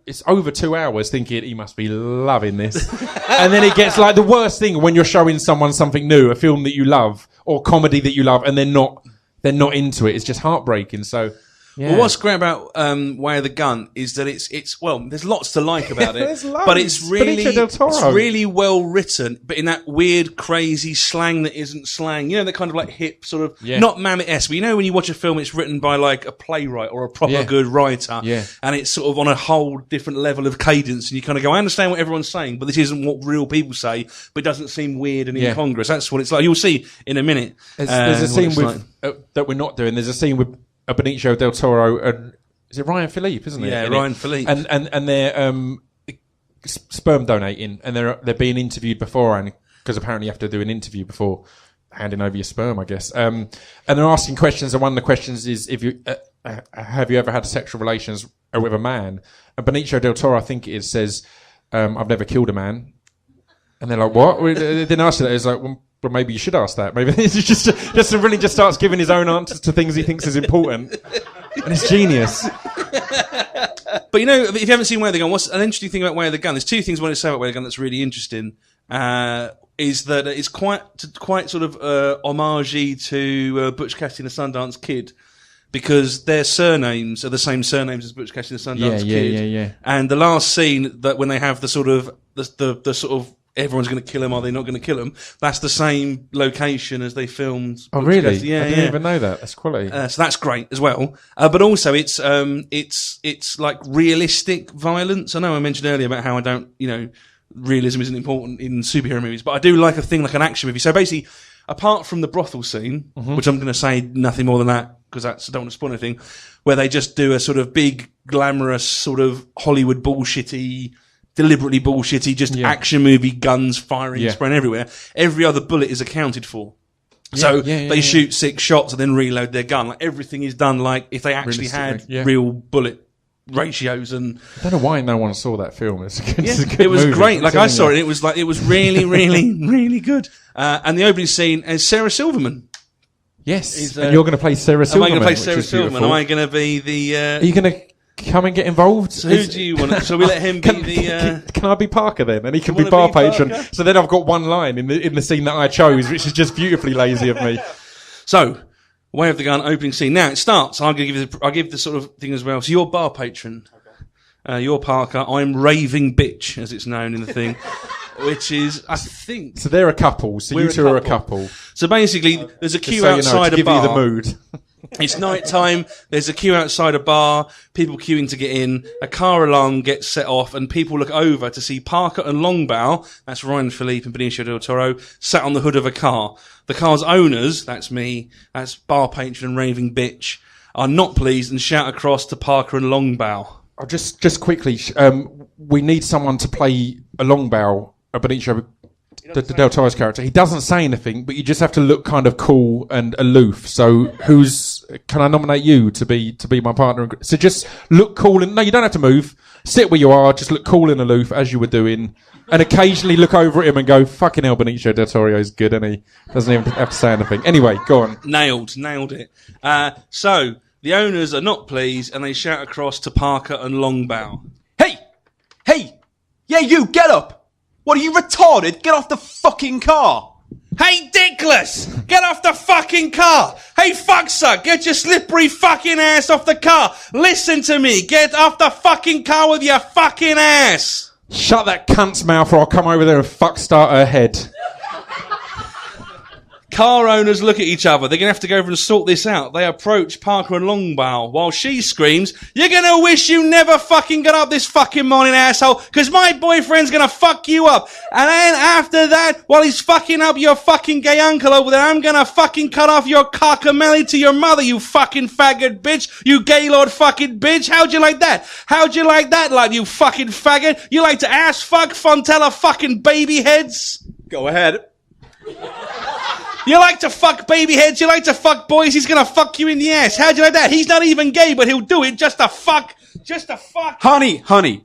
it's over 2 hours thinking he must be loving this. And then it gets like the worst thing when you're showing someone something new, a film that you love or comedy that you love, and they're not into it. It's just heartbreaking. So yeah. Well, what's great about Way of the Gun is that it's there's lots to like about it, but it's really well written, but in that weird, crazy slang that isn't slang. You know, that kind of like hip sort of, not Mamet-esque, but you know when you watch a film, it's written by like a playwright or a proper good writer, and it's sort of on a whole different level of cadence, and you kind of go, I understand what everyone's saying, but this isn't what real people say, but it doesn't seem weird and incongruous. That's what it's like. You'll see in a minute. There's a scene that we're not doing. There's a scene with Benicio del Toro and is it Ryan Philippe, isn't it? Yeah, Ryan Philippe. And they're sperm donating, and they're being interviewed beforehand, because apparently you have to do an interview before handing over your sperm, I guess. And they're asking questions, and one of the questions is, if you have you ever had sexual relations with a man? And Benicio del Toro, I think it is, says, I've never killed a man. And they're like, what? They didn't ask you that. It's like, well, maybe you should ask that. Maybe he just starts giving his own answers to things he thinks is important. And it's genius. But you know, if you haven't seen Way of the Gun, what's an interesting thing about Way of the Gun? There's two things I want to say about Way of the Gun that's really interesting. Is that it's quite sort of homage-y to Butch Cassidy and the Sundance Kid, because their surnames are the same surnames as Butch Cassidy and the Sundance Kid. Yeah. And the last scene, that when they have the sort of the sort of everyone's going to kill him, are they not going to kill him? That's the same location as they filmed. Oh, really? Yeah, I didn't even know that. That's quality. So that's great as well. But also, it's like realistic violence. I know I mentioned earlier about how I don't, realism isn't important in superhero movies, but I do like a thing like an action movie. So basically, apart from the brothel scene, which I'm going to say nothing more than that, because I don't want to spoil anything, where they just do a sort of big, glamorous, sort of Hollywood bullshitty, deliberately bullshitty, just action movie, guns firing, spraying everywhere. Every other bullet is accounted for. So they shoot 6 shots and then reload their gun. Like everything is done like if they actually had real bullet ratios. And I don't know why no one saw that film. It's a good it was movie. Great. Like I saw it. It was really, really, really good. And the opening scene is Sarah Silverman. Yes, and you're going to play Sarah Silverman. Am I going to play Sarah Silverman? Am I going to be the? Are you going to come and get involved? So who do you want? Shall we let him be the? Can I be Parker then? And he can be bar patron. So then I've got one line in the scene that I chose, which is just beautifully lazy of me. So, Way of the Gun opening scene. Now it starts. I'll give the sort of thing as well. So you're bar patron. You're Parker. I'm raving bitch, as it's known in the thing. Which is, I think... So they're a couple. So you two are a couple. So basically, there's a queue so outside to a bar. give you the mood. It's night time. There's a queue outside a bar. People queuing to get in. A car alarm gets set off, and people look over to see Parker and Longbow. That's Ryan Philippe and Benicio del Toro sat on the hood of a car. The car's owners, that's me, that's bar patron and raving bitch, are not pleased and shout across to Parker and Longbow. Oh, just quickly, we need someone to play a Longbow, a Benicio the Del Toro's character. He doesn't say anything, but you just have to look kind of cool and aloof. So can I nominate you to be my partner? So just look cool and, no, you don't have to move. Sit where you are, just look cool and aloof as you were doing, and occasionally look over at him and go, fucking hell, Benicio del Toro is good, and he doesn't even have to say anything. Anyway, go on. Nailed it. So, the owners are not pleased, and they shout across to Parker and Longbow. Hey! Yeah, you, get up! What, are you retarded? Get off the fucking car! Hey, Dickless! Get off the fucking car! Hey, fucksuck! Get your slippery fucking ass off the car! Listen to me! Get off the fucking car with your fucking ass! Shut that cunt's mouth or I'll come over there and start her head. Car owners look at each other. They're going to have to go over and sort this out. They approach Parker and Longbow while she screams, "You're going to wish you never fucking got up this fucking morning, asshole, because my boyfriend's going to fuck you up. And then after that, while he's fucking up your fucking gay uncle over there, I'm going to fucking cut off your cockamelly to your mother, you fucking faggot bitch. You gaylord fucking bitch. How'd you like that? How'd you like that, lad, you fucking faggot? You like to ass fuck Fontella fucking baby heads?" Go ahead. You like to fuck baby heads, you like to fuck boys, he's gonna fuck you in the ass. How'd you like that? He's not even gay, but he'll do it just to fuck. Honey,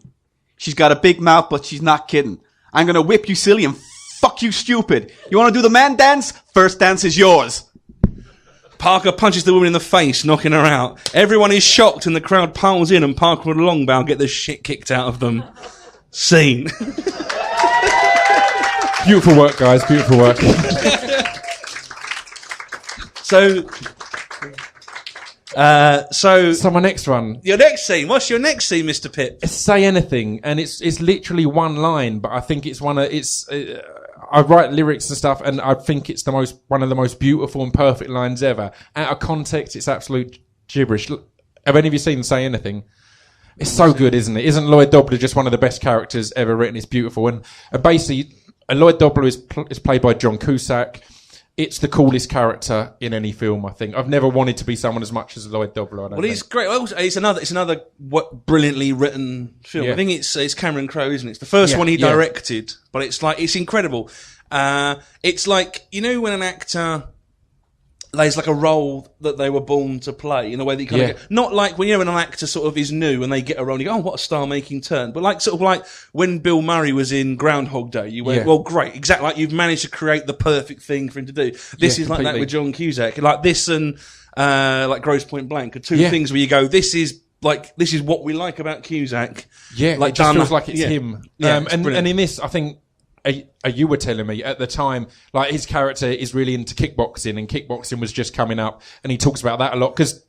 she's got a big mouth, but she's not kidding. I'm gonna whip you silly and fuck you stupid. You wanna do the man dance? First dance is yours. Parker punches the woman in the face, knocking her out. Everyone is shocked and the crowd piles in, and Parker and Longbow get the shit kicked out of them. Scene. Beautiful work, guys, beautiful work. So my next one. Your next scene. What's your next scene, Mr. Pip? It's Say Anything, and it's literally one line, but I think it's I write lyrics and stuff, and I think it's one of the most beautiful and perfect lines ever. Out of context, it's absolute gibberish. Have any of you seen Say Anything? It's so good, isn't it? Isn't Lloyd Dobler just one of the best characters ever written? It's beautiful, and basically, Lloyd Dobler is played by John Cusack. It's the coolest character in any film, I think. I've never wanted to be someone as much as Lloyd Dobler. Well, he's great. Well, it's another brilliantly written film. Yeah. I think it's Cameron Crowe, isn't it? It's the first one he directed, but it's incredible. It's like, you know, when an actor lays like a role that they were born to play in a way that you kind of not like when an actor sort of is new and they get a role and you go, oh, what a star-making turn. But like sort of like when Bill Murray was in Groundhog Day, you went, well, great, exactly, like you've managed to create the perfect thing for him to do. This is completely. Like that with John Cusack. Like this and like Grosse Point Blank are two things where you go, this is what we like about Cusack. Yeah, like it just feels like it's him. Yeah, and in this, I think, you were telling me at the time, like his character is really into kickboxing, and kickboxing was just coming up, and he talks about that a lot because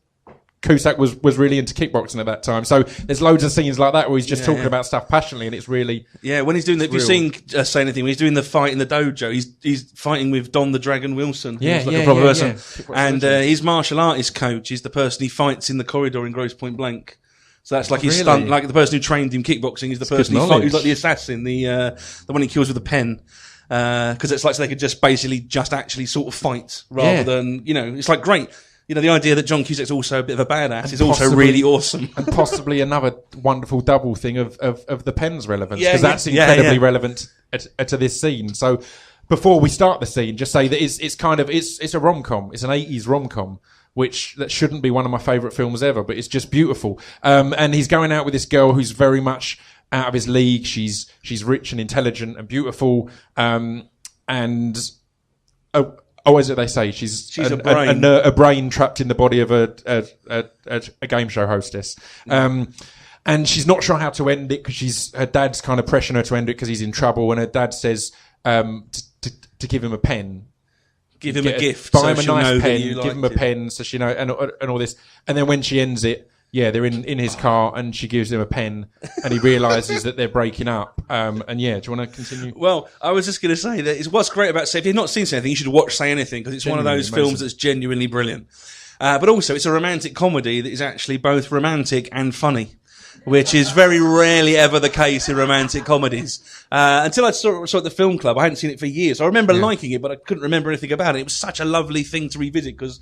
Cusack was really into kickboxing at that time. So there's loads of scenes like that where he's just talking about stuff passionately, and it's really when he's doing that. If you've seen Say Anything, when he's doing the fight in the dojo, he's fighting with Don the Dragon Wilson, who's like a proper person, and his martial artist coach is the person he fights in the corridor in Grosse Point Blank. So that's like his stunt, like the person who trained him kickboxing is the person who's like the assassin, the one he kills with a pen. Because it's like so they could just actually sort of fight rather than, it's like great. The idea that John Cusack's also a bit of a badass is also really awesome. And possibly another wonderful double thing of the pen's relevance, because that's incredibly relevant to this scene. So before we start the scene, just say that it's a rom-com. It's an 80s rom-com. That shouldn't be one of my favourite films ever, but it's just beautiful. And he's going out with this girl who's very much out of his league. She's rich and intelligent and beautiful. As they say, she's a brain trapped in the body of a game show hostess. And she's not sure how to end it because her dad's kind of pressuring her to end it because he's in trouble. And her dad says to give him a pen. Give him a gift. Buy so him a she'll know nice that pen. you Give liked him a it. pen, so she know, and all this. And then when she ends it, they're in his car, and she gives him a pen, and he realizes that they're breaking up. And do you want to continue? Well, I was just going to say that it's what's great about Say. If you've not seen Say Anything, you should watch Say Anything because it's one of those films that's genuinely brilliant. But also, it's a romantic comedy that is actually both romantic and funny, which is very rarely ever the case in romantic comedies. Until I saw it at the film club, I hadn't seen it for years. I remember liking it, but I couldn't remember anything about it. It was such a lovely thing to revisit because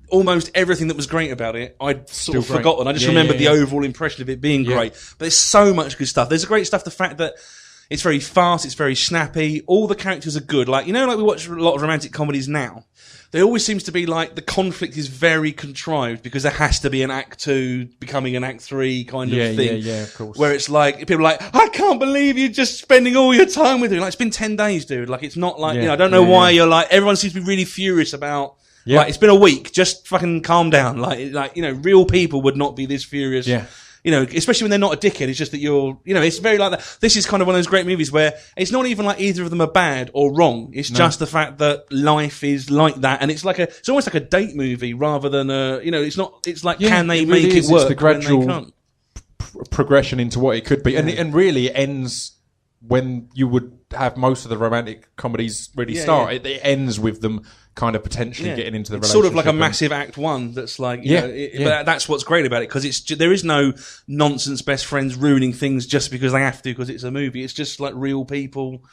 almost everything that was great about it, I'd sort of forgotten. I just remembered the overall impression of it being great. But there's so much good stuff. There's great stuff. The fact that it's very fast, it's very snappy. All the characters are good. Like, you know, like we watch a lot of romantic comedies now. There always seems to be like the conflict is very contrived because there has to be an act 2 becoming an act 3 kind of thing. Yeah, of course. Where it's like, people are like, I can't believe you're just spending all your time with him. Like, it's been 10 days, dude. Like, it's not like, I don't know why you're like, everyone seems to be really furious about, like, it's been a week. Just fucking calm down. Like, real people would not be this furious. Yeah. Especially when they're not a dickhead. It's just that it's very like that. This is kind of one of those great movies where it's not even like either of them are bad or wrong. It's just the fact that life is like that. And it's almost like a date movie rather than it's like, can they make it work? It's the gradual progression into what it could be. And really it ends when you would have most of the romantic comedies really start. It ends with them kind of potentially getting into the relationship. It's sort of like a massive act 1 that's like, but that's what's great about it because there is no nonsense best friends ruining things just because they have to because it's a movie. It's just like real people.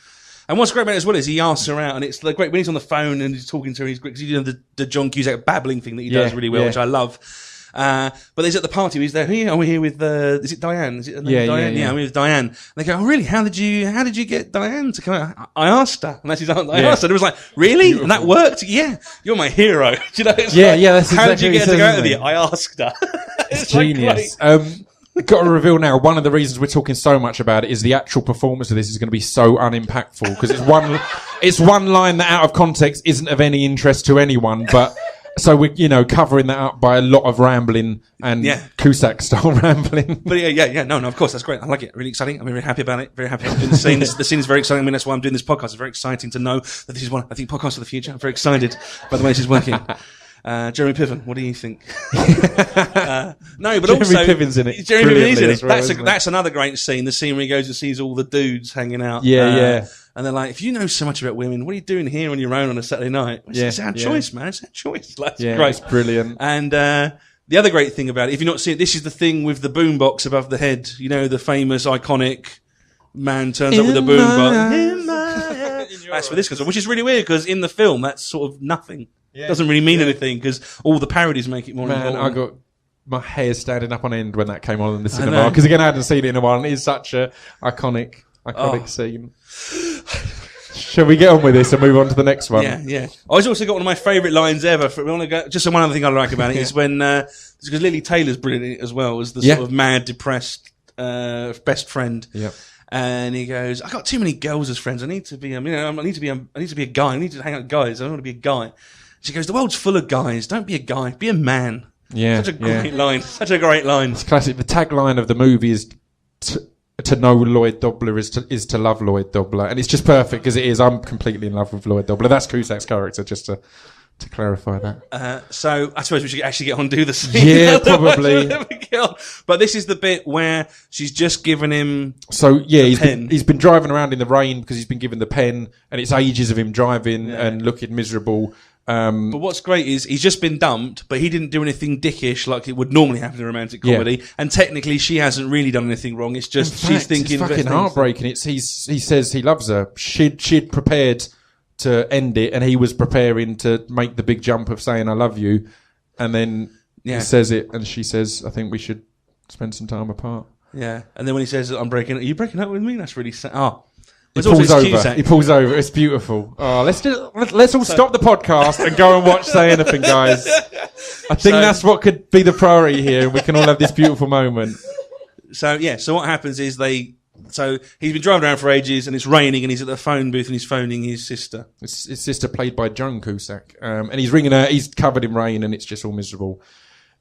And what's great about it as well is he asks her out and it's like great when he's on the phone and he's talking to her. He's great because he's doing the John Cusack babbling thing that he does really well, which I love. But there's at the party, he's there, are we here with, is it Diane? Is it her name Diane? Yeah, I'm here with Diane. And they go, oh really? How did you get Diane to come out? I asked her. And that's his answer. I asked her. And it was like, really? Beautiful. And that worked? Yeah. You're my hero. Do you know? That's that's how exactly did you get her to go out with you? I asked her. It's genius. Got to reveal now, one of the reasons we're talking so much about it is the actual performance of this is going to be so unimpactful because it's one line that out of context isn't of any interest to anyone, but so we're, covering that up by a lot of rambling and Cusack-style rambling. But no, of course, that's great. I like it. Really exciting. I'm very happy about it. Very happy about doing the scene. The scene is very exciting. I mean, that's why I'm doing this podcast. It's very exciting to know that this is one, I think, podcast of the future. I'm very excited by the way this is working. Jeremy Piven, what do you think? No, but Jeremy also Piven's in it. Jeremy Piven's in it. Well, that's another great scene. The scene where he goes and sees all the dudes hanging out. And they're like, if you know so much about women, what are you doing here on your own on a Saturday night? It's our choice, man. It's our choice. Like, it's great. It's brilliant. And the other great thing about it, if you've not seen it, this is the thing with the boombox above the head. You know, the famous, iconic man turns up with a boombox. That's where this comes from, which is really weird because in the film, that's sort of nothing. It doesn't really mean anything because all the parodies make it more important. I got my hair standing up on end when that came on in the cinema because again I hadn't seen it in a while and it is such a iconic scene. Shall we get on with this and move on to the next one? Yeah. I've also got one of my favourite lines ever. Just one other thing I like about it is when because Lily Taylor's brilliant in it as well as the sort of mad, depressed best friend. Yeah. And he goes, I got too many girls as friends. I need to be, I need to be a guy. I need to hang out with guys. I don't want to be a guy. She goes, the world's full of guys. Don't be a guy. Be a man. Yeah. Such a great line. Such a great line. It's classic. The tagline of the movie is to know Lloyd Dobler is to love Lloyd Dobler. And it's just perfect because it is. I'm completely in love with Lloyd Dobler. That's Cusack's character, just to clarify that. So I suppose we should actually get on and do the scene. Yeah, probably. But this is the bit where she's just given him he's been driving around in the rain because he's been given the pen and it's ages of him driving and looking miserable. But what's great is he's just been dumped, but he didn't do anything dickish like it would normally happen in a romantic comedy. Yeah. And technically, she hasn't really done anything wrong. It's just she's thinking. It's fucking heartbreaking. He says he loves her. She'd prepared to end it, and he was preparing to make the big jump of saying "I love you," and then he says it, and she says, "I think we should spend some time apart." Yeah, and then when he says, "I'm breaking," are you breaking up with me? That's really sad. Oh. He pulls over. It's beautiful. Oh, let's all stop the podcast and go and watch Say Anything, guys. I think that's what could be the priority here. We can all have this beautiful moment. So what happens is so he's been driving around for ages and it's raining and he's at the phone booth and he's phoning his sister. His sister played by Joan Cusack. And he's ringing her. He's covered in rain and it's just all miserable.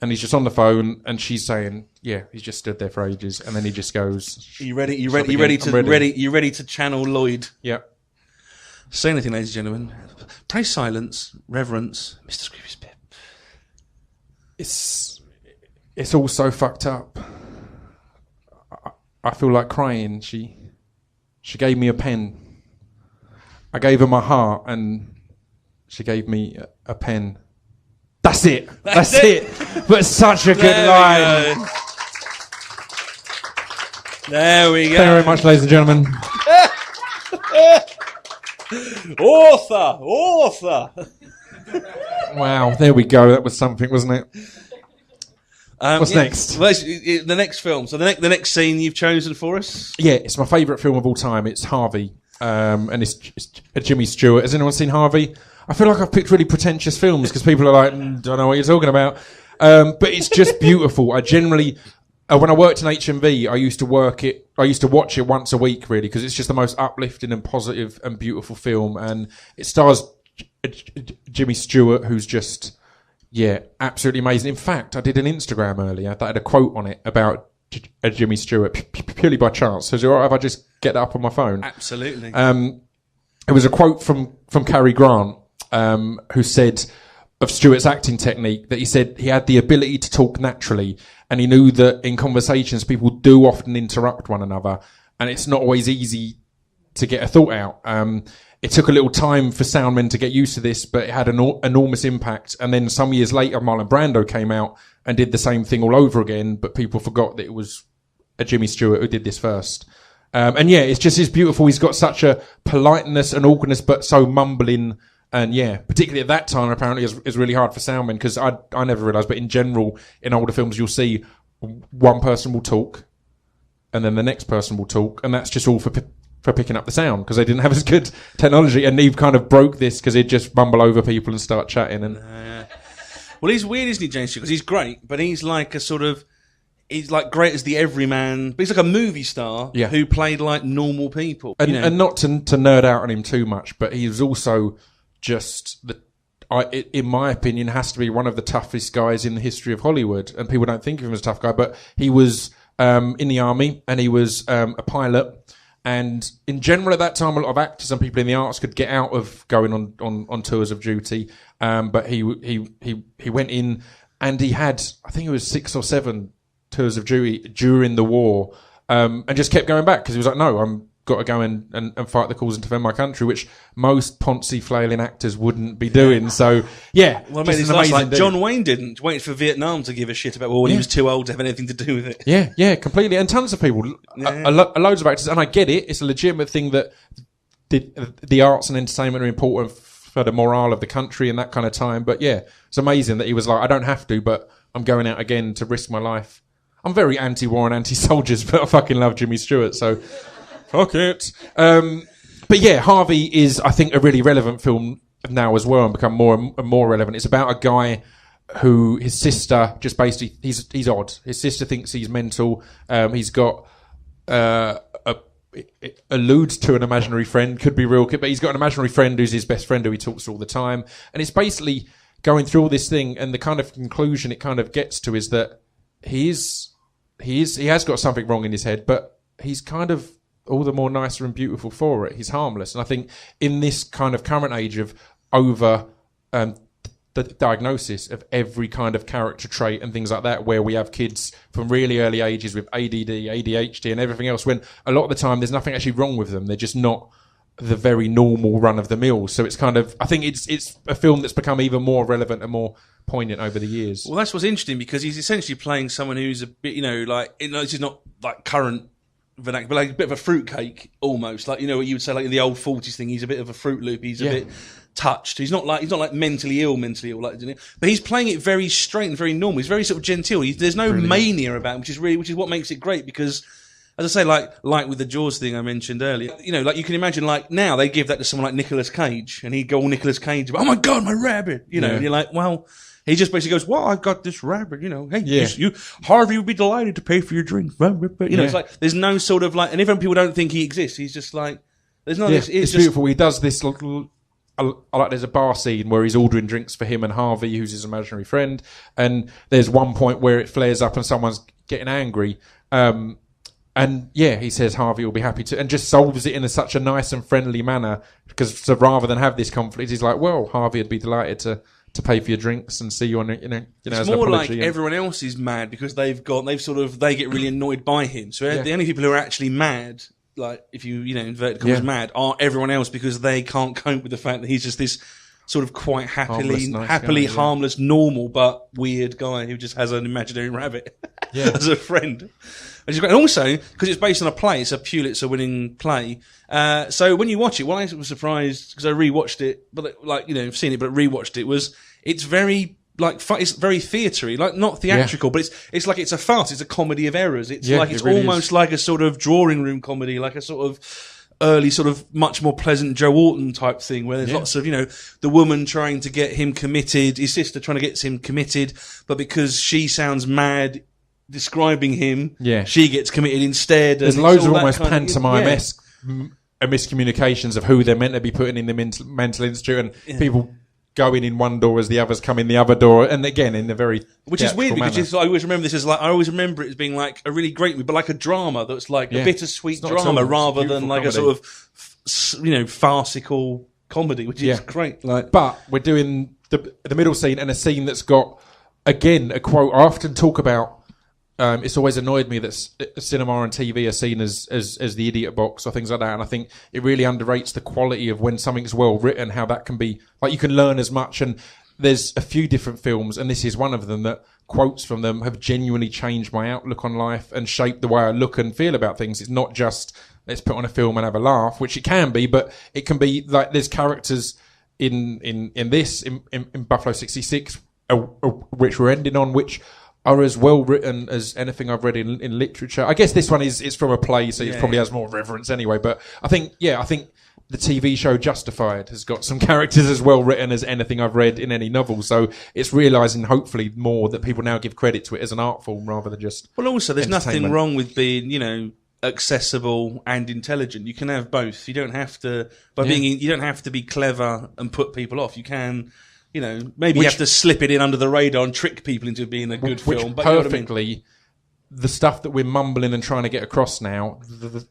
And he's just on the phone, and she's saying, "Yeah, he's just stood there for ages." And then he just goes, "Are you ready to channel Lloyd?" Yeah. Say Anything, ladies and gentlemen. Pray silence, reverence, Mr. Scroobius Pip. It's all so fucked up. I feel like crying. She gave me a pen. I gave her my heart, and she gave me a pen. That's it. That's it. But such a good line. There we go. Thank you very much, ladies and gentlemen. Author. Wow, there we go. That was something, wasn't it? What's next? Well, the next film. So the next scene you've chosen for us? Yeah, it's my favourite film of all time. It's Harvey, and it's Jimmy Stewart. Has anyone seen Harvey? I feel like I've picked really pretentious films because people are like, don't know what you're talking about. But it's just beautiful. I generally, when I worked in HMV, I used to watch it once a week, really, because it's just the most uplifting and positive and beautiful film. And it stars Jimmy Stewart, who's just, absolutely amazing. In fact, I did an Instagram earlier that had a quote on it about Jimmy Stewart, purely by chance. So is it all right if I just get that up on my phone? Absolutely. It was a quote from Cary Grant, who said of Stewart's acting technique that he said he had the ability to talk naturally, and he knew that in conversations people do often interrupt one another, and it's not always easy to get a thought out. It took a little time for soundmen to get used to this, but it had an enormous impact. And then some years later, Marlon Brando came out and did the same thing all over again, but people forgot that it was a Jimmy Stewart who did this first. It's beautiful. He's got such a politeness and awkwardness, but so mumbling. And particularly at that time, apparently, is really hard for soundmen, because I never realised, but in general, in older films, you'll see one person will talk, and then the next person will talk, and that's just all for picking up the sound, because they didn't have as good technology. And Neve kind of broke this because he'd just mumble over people and start chatting. And well, he's weird, isn't he, James? Because he's great, but he's like he's like great as the everyman, but he's like a movie star who played like normal people. And not to nerd out on him too much, but he was also just in my opinion, has to be one of the toughest guys in the history of Hollywood. And people don't think of him as a tough guy, but he was in the army, and he was a pilot. And in general, at that time, a lot of actors and people in the arts could get out of going on tours of duty. But he went in, and he had, I think it was 6 or 7 tours of duty during the war, and just kept going back because he was like, no, I'm got to go and fight the cause and defend my country, which most poncy flailing actors wouldn't be doing. So well, mate, it's like John Wayne didn't wait for Vietnam to give a shit about when he was too old to have anything to do with it. Yeah, completely. And tons of people, loads of actors, and I get it. It's a legitimate thing that the arts and entertainment are important for the morale of the country in that kind of time. But it's amazing that he was like, I don't have to, but I'm going out again to risk my life. I'm very anti-war and anti-soldiers, but I fucking love Jimmy Stewart, so fuck it. But Harvey is, I think, a really relevant film now as well, and become more and more relevant. It's about a guy who, his sister, just basically, he's odd. His sister thinks he's mental. He's got alludes to an imaginary friend, could be real, but he's got an imaginary friend who's his best friend who he talks to all the time. And it's basically going through all this thing, and the kind of conclusion it kind of gets to is that he has got something wrong in his head, but he's kind of all the more nicer and beautiful for it. He's harmless. And I think in this kind of current age of over the diagnosis of every kind of character trait and things like that, where we have kids from really early ages with ADD, ADHD and everything else, when a lot of the time there's nothing actually wrong with them. They're just not the very normal run of the mill. So it's kind of, I think it's a film that's become even more relevant and more poignant over the years. Well, that's what's interesting, because he's essentially playing someone who's a bit, this is not like current vernacular, but like a bit of a fruitcake almost. Like, what you would say, like in the old 40s thing, he's a bit of a Fruit Loop. He's a bit touched. He's not like mentally ill, like, but he's playing it very straight and very normal. He's very sort of genteel. There's no mania about him, which is what makes it great, because, as I say, like with the Jaws thing I mentioned earlier, like you can imagine, like now they give that to someone like Nicolas Cage, and he'd go all Nicolas Cage about, oh my God, my rabbit, and you're like, well, he just basically goes, well, I got this rabbit, hey, you Harvey would be delighted to pay for your drink. It's like, there's no sort of like, and even people don't think he exists, he's just like, there's no, it's just beautiful. He does this little, there's a bar scene where he's ordering drinks for him and Harvey, who's his imaginary friend, and there's one point where it flares up and someone's getting angry, And yeah, he says Harvey will be happy to, and just solves it in such a nice and friendly manner. Because so rather than have this conflict, he's like, well, Harvey would be delighted to pay for your drinks and see you on, it's as an more like apology. everyone else is mad because they get really annoyed by him. So the only people who are actually mad, like if you inverted commas mad, are everyone else because they can't cope with the fact that he's just this sort of quite happily, harmless, normal but weird guy who just has an imaginary rabbit as a friend. Which is great. And also, because it's based on a play, it's a Pulitzer-winning play. So when you watch it, I was surprised because I rewatched it, but I've seen it, but rewatched it. It's very it's very theatre-y, not theatrical, but it's like it's a farce. It's a comedy of errors. It's really almost like a sort of drawing room comedy, like a sort of early sort of much more pleasant Joe Orton type thing where there's lots of, the woman trying to get him committed, his sister trying to get him committed, but because she sounds mad describing him, she gets committed instead. There's loads of almost pantomime-esque miscommunications of who they're meant to be putting in the mental institute, and people going in one door as the others come in the other door, and again in a very which is weird because I always remember this as I always remember it as being like a really great movie, but like a drama that's like a bittersweet drama rather than like comedy. A sort of farcical comedy, which is great. But we're doing the middle scene and a scene that's got again a quote. I often talk about. It's always annoyed me that cinema and TV are seen as the idiot box or things like that, and I think it really underrates the quality of when something's well written, how that can be you can learn as much. And there's a few different films, and this is one of them, that quotes from them have genuinely changed my outlook on life and shaped the way I look and feel about things. It's not just let's put on a film and have a laugh, which it can be, but it can be like there's characters in Buffalo 66, which we're ending on, which are as well written as anything I've read in literature. I guess this one is from a play, so it probably has more reverence anyway. But I think the TV show Justified has got some characters as well written as anything I've read in any novel. So it's realising, hopefully, more that people now give credit to it as an art form rather than just. Well, also, there's nothing wrong with being, accessible and intelligent. You can have both. You don't have to you don't have to be clever and put people off. You can. Maybe you have to slip it in under the radar and trick people into being a good film. But perfectly, the stuff that we're mumbling and trying to get across now,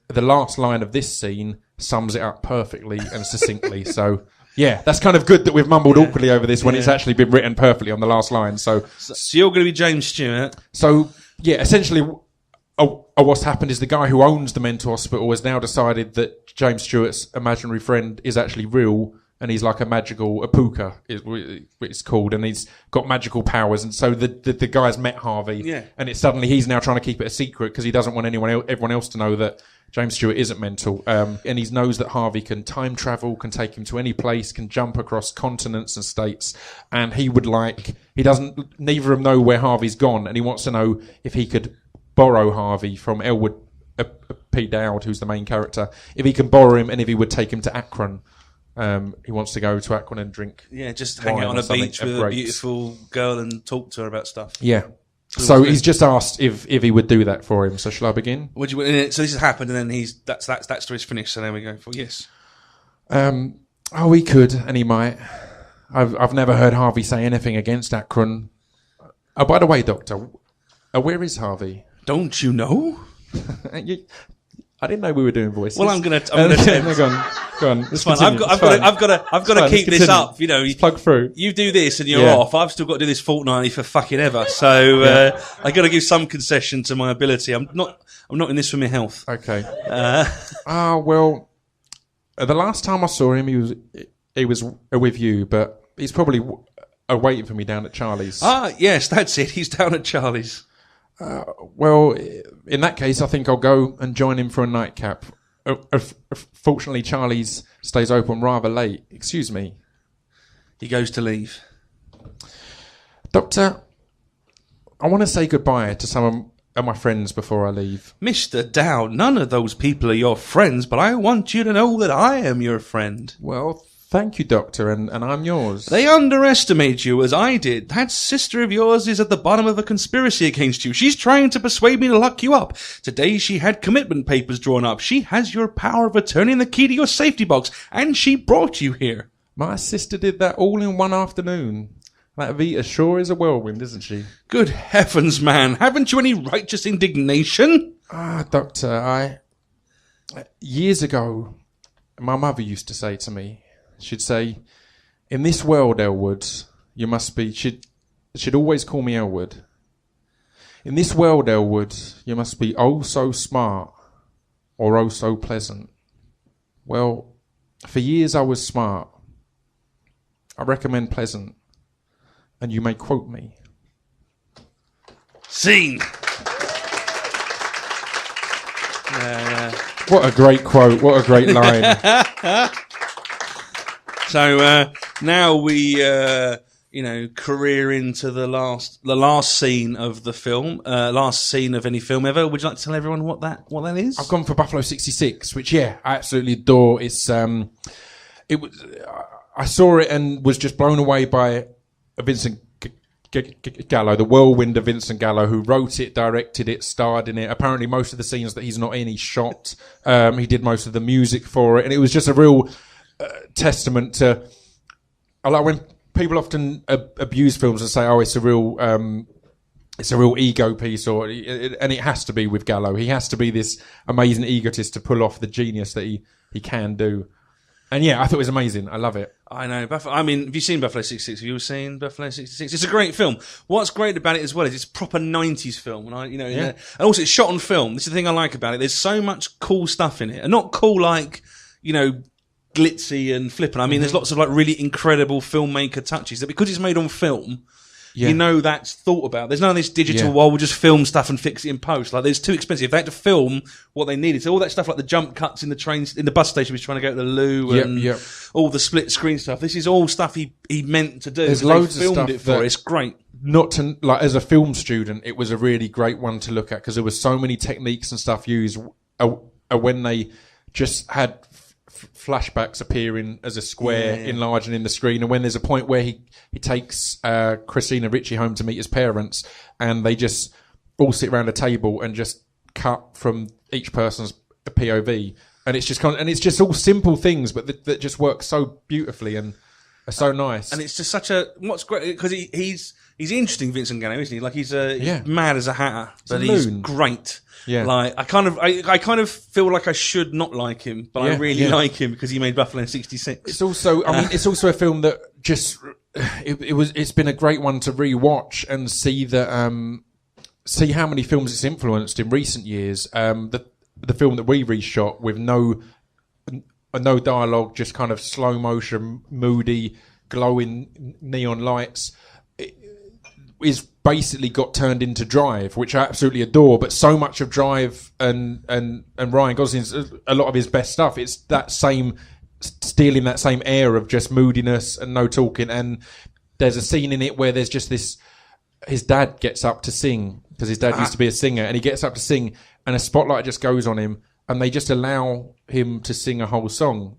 the last line of this scene sums it up perfectly and succinctly. So, that's kind of good that we've mumbled awkwardly over this when it's actually been written perfectly on the last line. So you're going to be James Stewart. So, essentially, what's happened is the guy who owns the mental hospital has now decided that James Stewart's imaginary friend is actually real. And he's like a puka, it's called, and he's got magical powers. And so the guy's met Harvey, and it's suddenly he's now trying to keep it a secret because he doesn't want everyone else to know that James Stewart isn't mental. And he knows that Harvey can time travel, can take him to any place, can jump across continents and states. And neither of them know where Harvey's gone, and he wants to know if he could borrow Harvey from Elwood P. Dowd, who's the main character, if he can borrow him and if he would take him to Akron. He wants to go to Akron and drink. Just hang out on a beach with a beautiful girl and talk to her about stuff. Yeah. So he's just asked if he would do that for him. So shall I begin? So this has happened, and then that story's finished. So there we go. Yes. He could, and he might. I've never heard Harvey say anything against Akron. Oh, by the way, Doctor, where is Harvey? Don't you know? I didn't know we were doing voices. Well, I'm gonna. Go on. It's fine. I've got to keep this up. You plug through. You do this and you're off. I've still got to do this fortnightly for fucking ever. So I got to give some concession to my ability. I'm not in this for my health. Okay. Well, the last time I saw him, he was with you, but he's probably waiting for me down at Charlie's. Yes, that's it. He's down at Charlie's. Well, in that case, I think I'll go and join him for a nightcap. Fortunately, Charlie's stays open rather late. Excuse me. He goes to leave. Doctor, I want to say goodbye to some of my friends before I leave. Mr. Dowd, none of those people are your friends, but I want you to know that I am your friend. Well, thank you, Doctor, and I'm yours. They underestimate you, as I did. That sister of yours is at the bottom of a conspiracy against you. She's trying to persuade me to lock you up. Today she had commitment papers drawn up. She has your power of attorney and the key to your safety box, and she brought you here. My sister did that all in one afternoon. That Vita sure is a whirlwind, isn't she? Good heavens, man. Haven't you any righteous indignation? Doctor, years ago, my mother used to say to me, she'd say, in this world, Elwood, you must be, she'd always call me Elwood. In this world, Elwood, you must be oh so smart or oh so pleasant. Well, for years I was smart. I recommend pleasant. And you may quote me. Scene. What a great quote. What a great line. So now we, career into the last scene of the film, last scene of any film ever. Would you like to tell everyone what that is? I've gone for Buffalo 66, which, I absolutely adore. It's, I saw it and was just blown away by Vincent Gallo, the whirlwind of Vincent Gallo, who wrote it, directed it, starred in it. Apparently most of the scenes that he's not in, he shot. He did most of the music for it. And it was just a real testament to... I like when people often abuse films and say, oh, it's a real ego piece, and it has to be with Gallo. He has to be this amazing egotist to pull off the genius that he can do. And I thought it was amazing. I love it. I know. Have you seen Buffalo 66? Have you seen Buffalo 66? It's a great film. What's great about it as well is it's a proper 90s film. And also it's shot on film. This is the thing I like about it. There's so much cool stuff in it. And not cool like, glitzy and flippant. I mean, there's lots of like really incredible filmmaker touches that because it's made on film, that's thought about. There's none of this digital, we'll just film stuff and fix it in post. Like, there's too expensive. They had to film what they needed. So all that stuff like the jump cuts in the trains, in the bus station, was trying to go to the loo and all the split screen stuff. This is all stuff he meant to do. There's loads of stuff it for. It's great. Not to, like, as a film student, it was a really great one to look at because there was so many techniques and stuff used when they just had flashbacks appearing as a square enlarging in the screen, and when there's a point where he takes Christina Ricci home to meet his parents and they just all sit around a table and just cut from each person's POV, and it's just and it's just all simple things but that just work so beautifully and are so nice. And it's just such a what's great because he's interesting, Vincent Gannon, isn't he? Like he's mad as a hatter, but he's great. Yeah. Like I kind of feel like I should not like him, but I really like him because he made Buffalo 66. It's also, it's also a film that just it's been a great one to rewatch and see see how many films it's influenced in recent years. The film that we reshot with no dialogue, just kind of slow motion, moody, glowing neon lights, is basically got turned into Drive, which I absolutely adore. But so much of Drive and Ryan Gosling's a lot of his best stuff. It's that same stealing that same air of just moodiness and no talking. And there's a scene in it where there's just this. His dad gets up to sing because his dad used to be a singer, and he gets up to sing, and a spotlight just goes on him, and they just allow him to sing a whole song.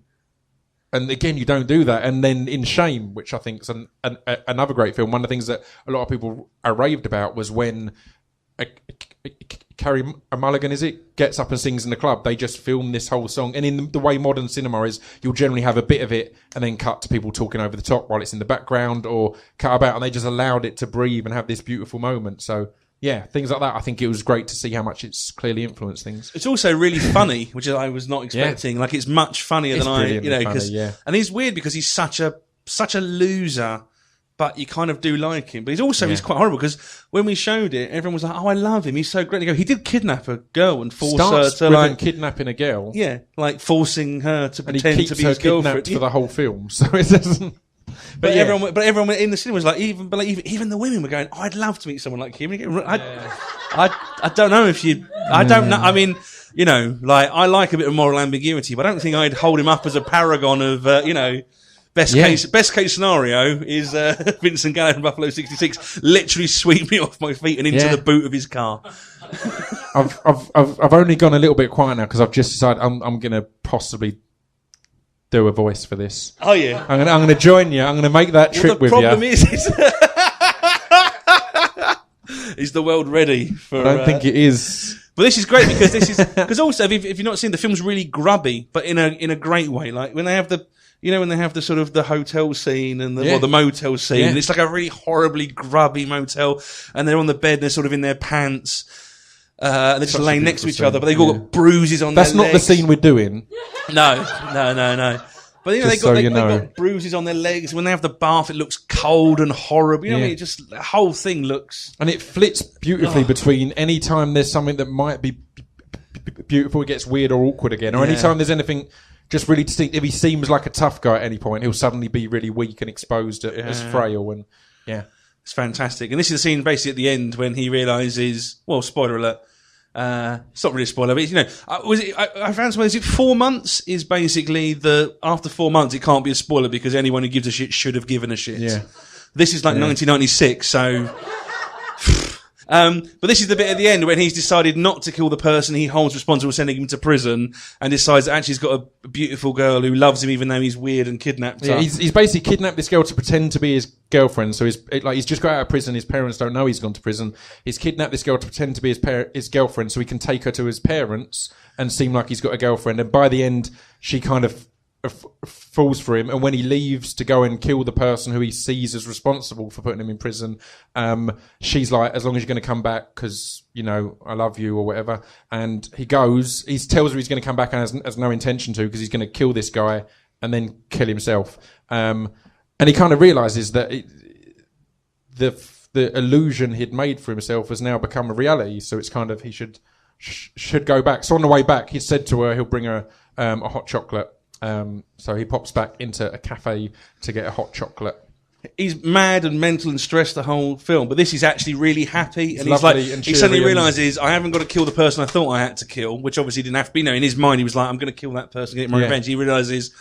And again, you don't do that. And then in Shame, which I think is another great film, one of the things that a lot of people are raved about was when Carey Mulligan, gets up and sings in the club. They just film this whole song. And in the way modern cinema is, you'll generally have a bit of it and then cut to people talking over the top while it's in the background or cut about. And they just allowed it to breathe and have this beautiful moment. So... things like that. I think it was great to see how much it's clearly influenced things. It's also really funny, which I was not expecting. Like, it's much funnier than and he's weird because he's such a loser, but you kind of do like him. But he's quite horrible because when we showed it, everyone was like, "Oh, I love him. He's so great." He did kidnap a girl and force her to kidnapping a girl. Yeah, like forcing her to pretend to be his girlfriend for the whole film. So it doesn't. But everyone in the cinema was like, even the women were going, I'd love to meet someone like him. I don't know if you, I don't know. I mean, like I like a bit of moral ambiguity, but I don't think I'd hold him up as a paragon of, best case scenario is Vincent Gallo from Buffalo 66 literally sweep me off my feet and into the boot of his car. I've only gone a little bit quiet now because I've just decided I'm going to possibly do a voice for this. Oh yeah, I'm gonna join you. I'm gonna make that trip with you. The problem is the world ready for? I don't think it is. But this is great because also if you've not seen, the film's really grubby, but in a great way. Like when they have the You know when they have the sort of the hotel scene and the, Yeah. or the motel scene, Yeah. and it's like a really horribly grubby motel, and they're on the bed, and they're sort of in their pants, and they're just Such a laying next to each beautiful other, but they've all scene, got bruises on That's their not legs. the scene we're doing. No. But Just they've so got, you they've know. got bruises on their legs. When they have the bath, it looks cold and horrible. You know what I Yeah. mean? It just, the whole thing looks... And it flits beautifully between any time there's something that might be beautiful, it gets weird or awkward again, or Yeah. any time there's anything just really distinct. If he seems like a tough guy at any point, he'll suddenly be really weak and exposed as frail. And It's fantastic. And this is the scene basically at the end when he realises, well, spoiler alert, it's not really a spoiler, but you know, I found something, is it 4 months is basically after 4 months it can't be a spoiler because anyone who gives a shit should have given a shit. Yeah. This is like 1996, so... but this is the bit at the end when he's decided not to kill the person he holds responsible for sending him to prison and decides that actually he's got a beautiful girl who loves him even though he's weird and kidnapped her. he's basically kidnapped this girl to pretend to be his girlfriend. So he's just got out of prison. His parents don't know he's gone to prison. He's kidnapped this girl to pretend to be his girlfriend so he can take her to his parents and seem like he's got a girlfriend. And by the end, she kind of falls for him, and when he leaves to go and kill the person who he sees as responsible for putting him in prison, she's like, as long as you're going to come back because you know I love you or whatever. And he goes, he tells her he's going to come back and has no intention to because he's going to kill this guy and then kill himself. And he kind of realizes that the illusion he'd made for himself has now become a reality, so it's kind of he should go back. So on the way back he said to her he'll bring her a hot chocolate. So he pops back into a cafe to get a hot chocolate. He's mad and mental and stressed the whole film, but this is actually really happy. And he's lovely like, and he suddenly cheery and- realises I haven't got to kill the person I thought I had to kill, which obviously didn't have to be. No, in his mind he was like, I'm going to kill that person, get my Yeah. revenge. He realises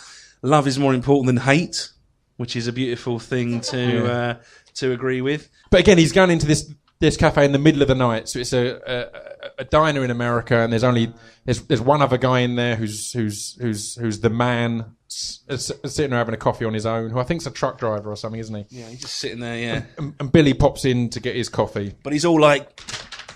love is more important than hate, which is a beautiful thing to agree with. But again, he's going into this cafe in the middle of the night, so it's a diner in America, and there's one other guy in there who's the man sitting there having a coffee on his own, who I think's a truck driver or something, isn't he? Yeah, he's just sitting there, yeah. And Billy pops in to get his coffee. But he's all like,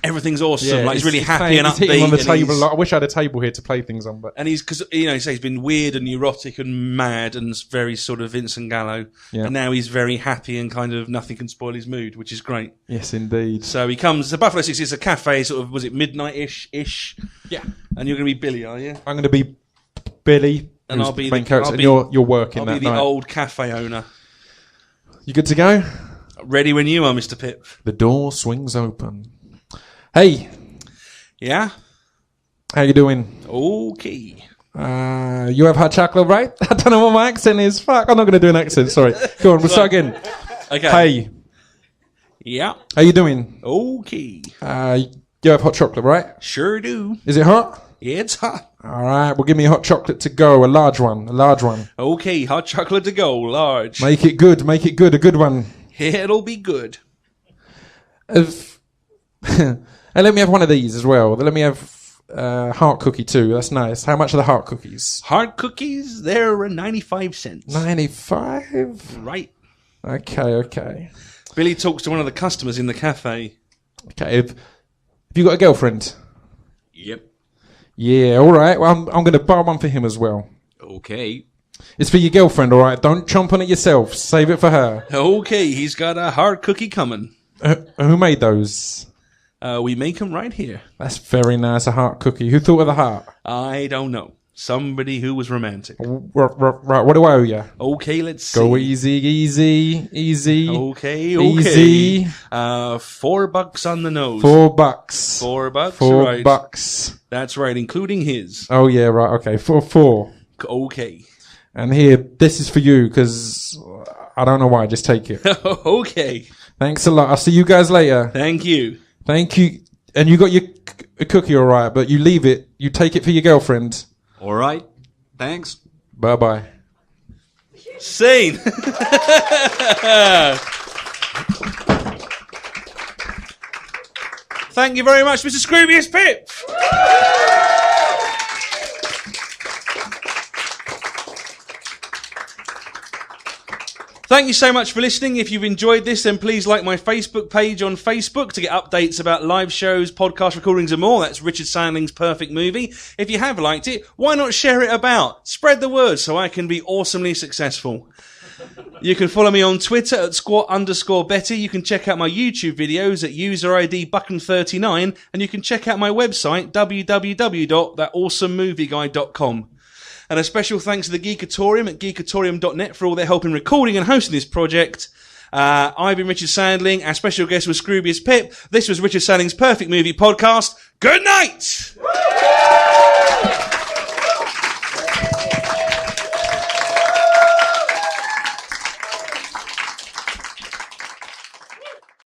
everything's awesome. Like he's really happy and he's hitting upbeat. on the and table. he's- I wish I had a table here to play things on, but And he's, because, you know, he says he's been weird and neurotic and mad and very sort of Vincent Gallo. Yeah. And now he's very happy and kind of nothing can spoil his mood, which is great. yes, indeed. So he comes, the Buffalo Six is a cafe, sort of, was it midnight-ish? Yeah, And you're going to be Billy, are you? I'm going to be Billy, And who's I'll be the main the- character, I'll and be- you're working I'll that be the night. old cafe owner. You good to go? Ready when you are, Mr. Pip. The door swings open. Hey, Yeah? how you doing? Okay. You have hot chocolate, right? I don't know what my accent is. Fuck, I'm not going to do an accent. Sorry. Go on, we'll start again. Okay. Hey, Yeah. how you doing? Okay. You have hot chocolate, right? Sure do. Is it hot? Yeah, it's hot. All right. Well, give me a hot chocolate to go, a large one, a large one. Okay, hot chocolate to go, large. Make it good, a good one. It'll be good. And let me have one of these as well. Let me have heart cookie too. That's nice. How much are the heart cookies? Hard cookies, they're 95 cents. 95. Right. Okay. Billy talks to one of the customers in the cafe. Okay. Have you got a girlfriend? Yep. Yeah. All right. Well, I'm going to buy one for him as well. Okay. It's for your girlfriend, all right? Don't chomp on it yourself. Save it for her. Okay, he's got a hard cookie coming. Who made those? We make them right here. That's very nice, a heart cookie. Who thought of the heart? I don't know. Somebody who was romantic. Right, what do I owe you? Okay, let's see. Go easy. Okay. Easy. $4 on the nose. $4. $4, $4 right. bucks. That's right, including his. Oh, yeah, right, okay. Four. Okay. And here, this is for you, because I don't know why. Just take it. Okay. Thanks a lot. I'll see you guys later. Thank you. Thank you. And you got your cookie all right, but you leave it. You take it for your girlfriend. All right. Thanks. Bye-bye. Scene. Thank you very much, Mr. Scroobius Pip. Thank you so much for listening. If you've enjoyed this, then please like my Facebook page on Facebook to get updates about live shows, podcast recordings and more. That's Richard Sandling's Perfect Movie. If you have liked it, why not share it about? Spread the word so I can be awesomely successful. You can follow me on Twitter at @squat_Betty. You can check out my YouTube videos at user ID Buckham39, and you can check out my website www.thatawesomemovieguide.com. And a special thanks to the Geekatorium at geekatorium.net for all their help in recording and hosting this project. I've been Richard Sandling. Our special guest was Scroobius Pip. This was Richard Sandling's Perfect Movie Podcast. Good night!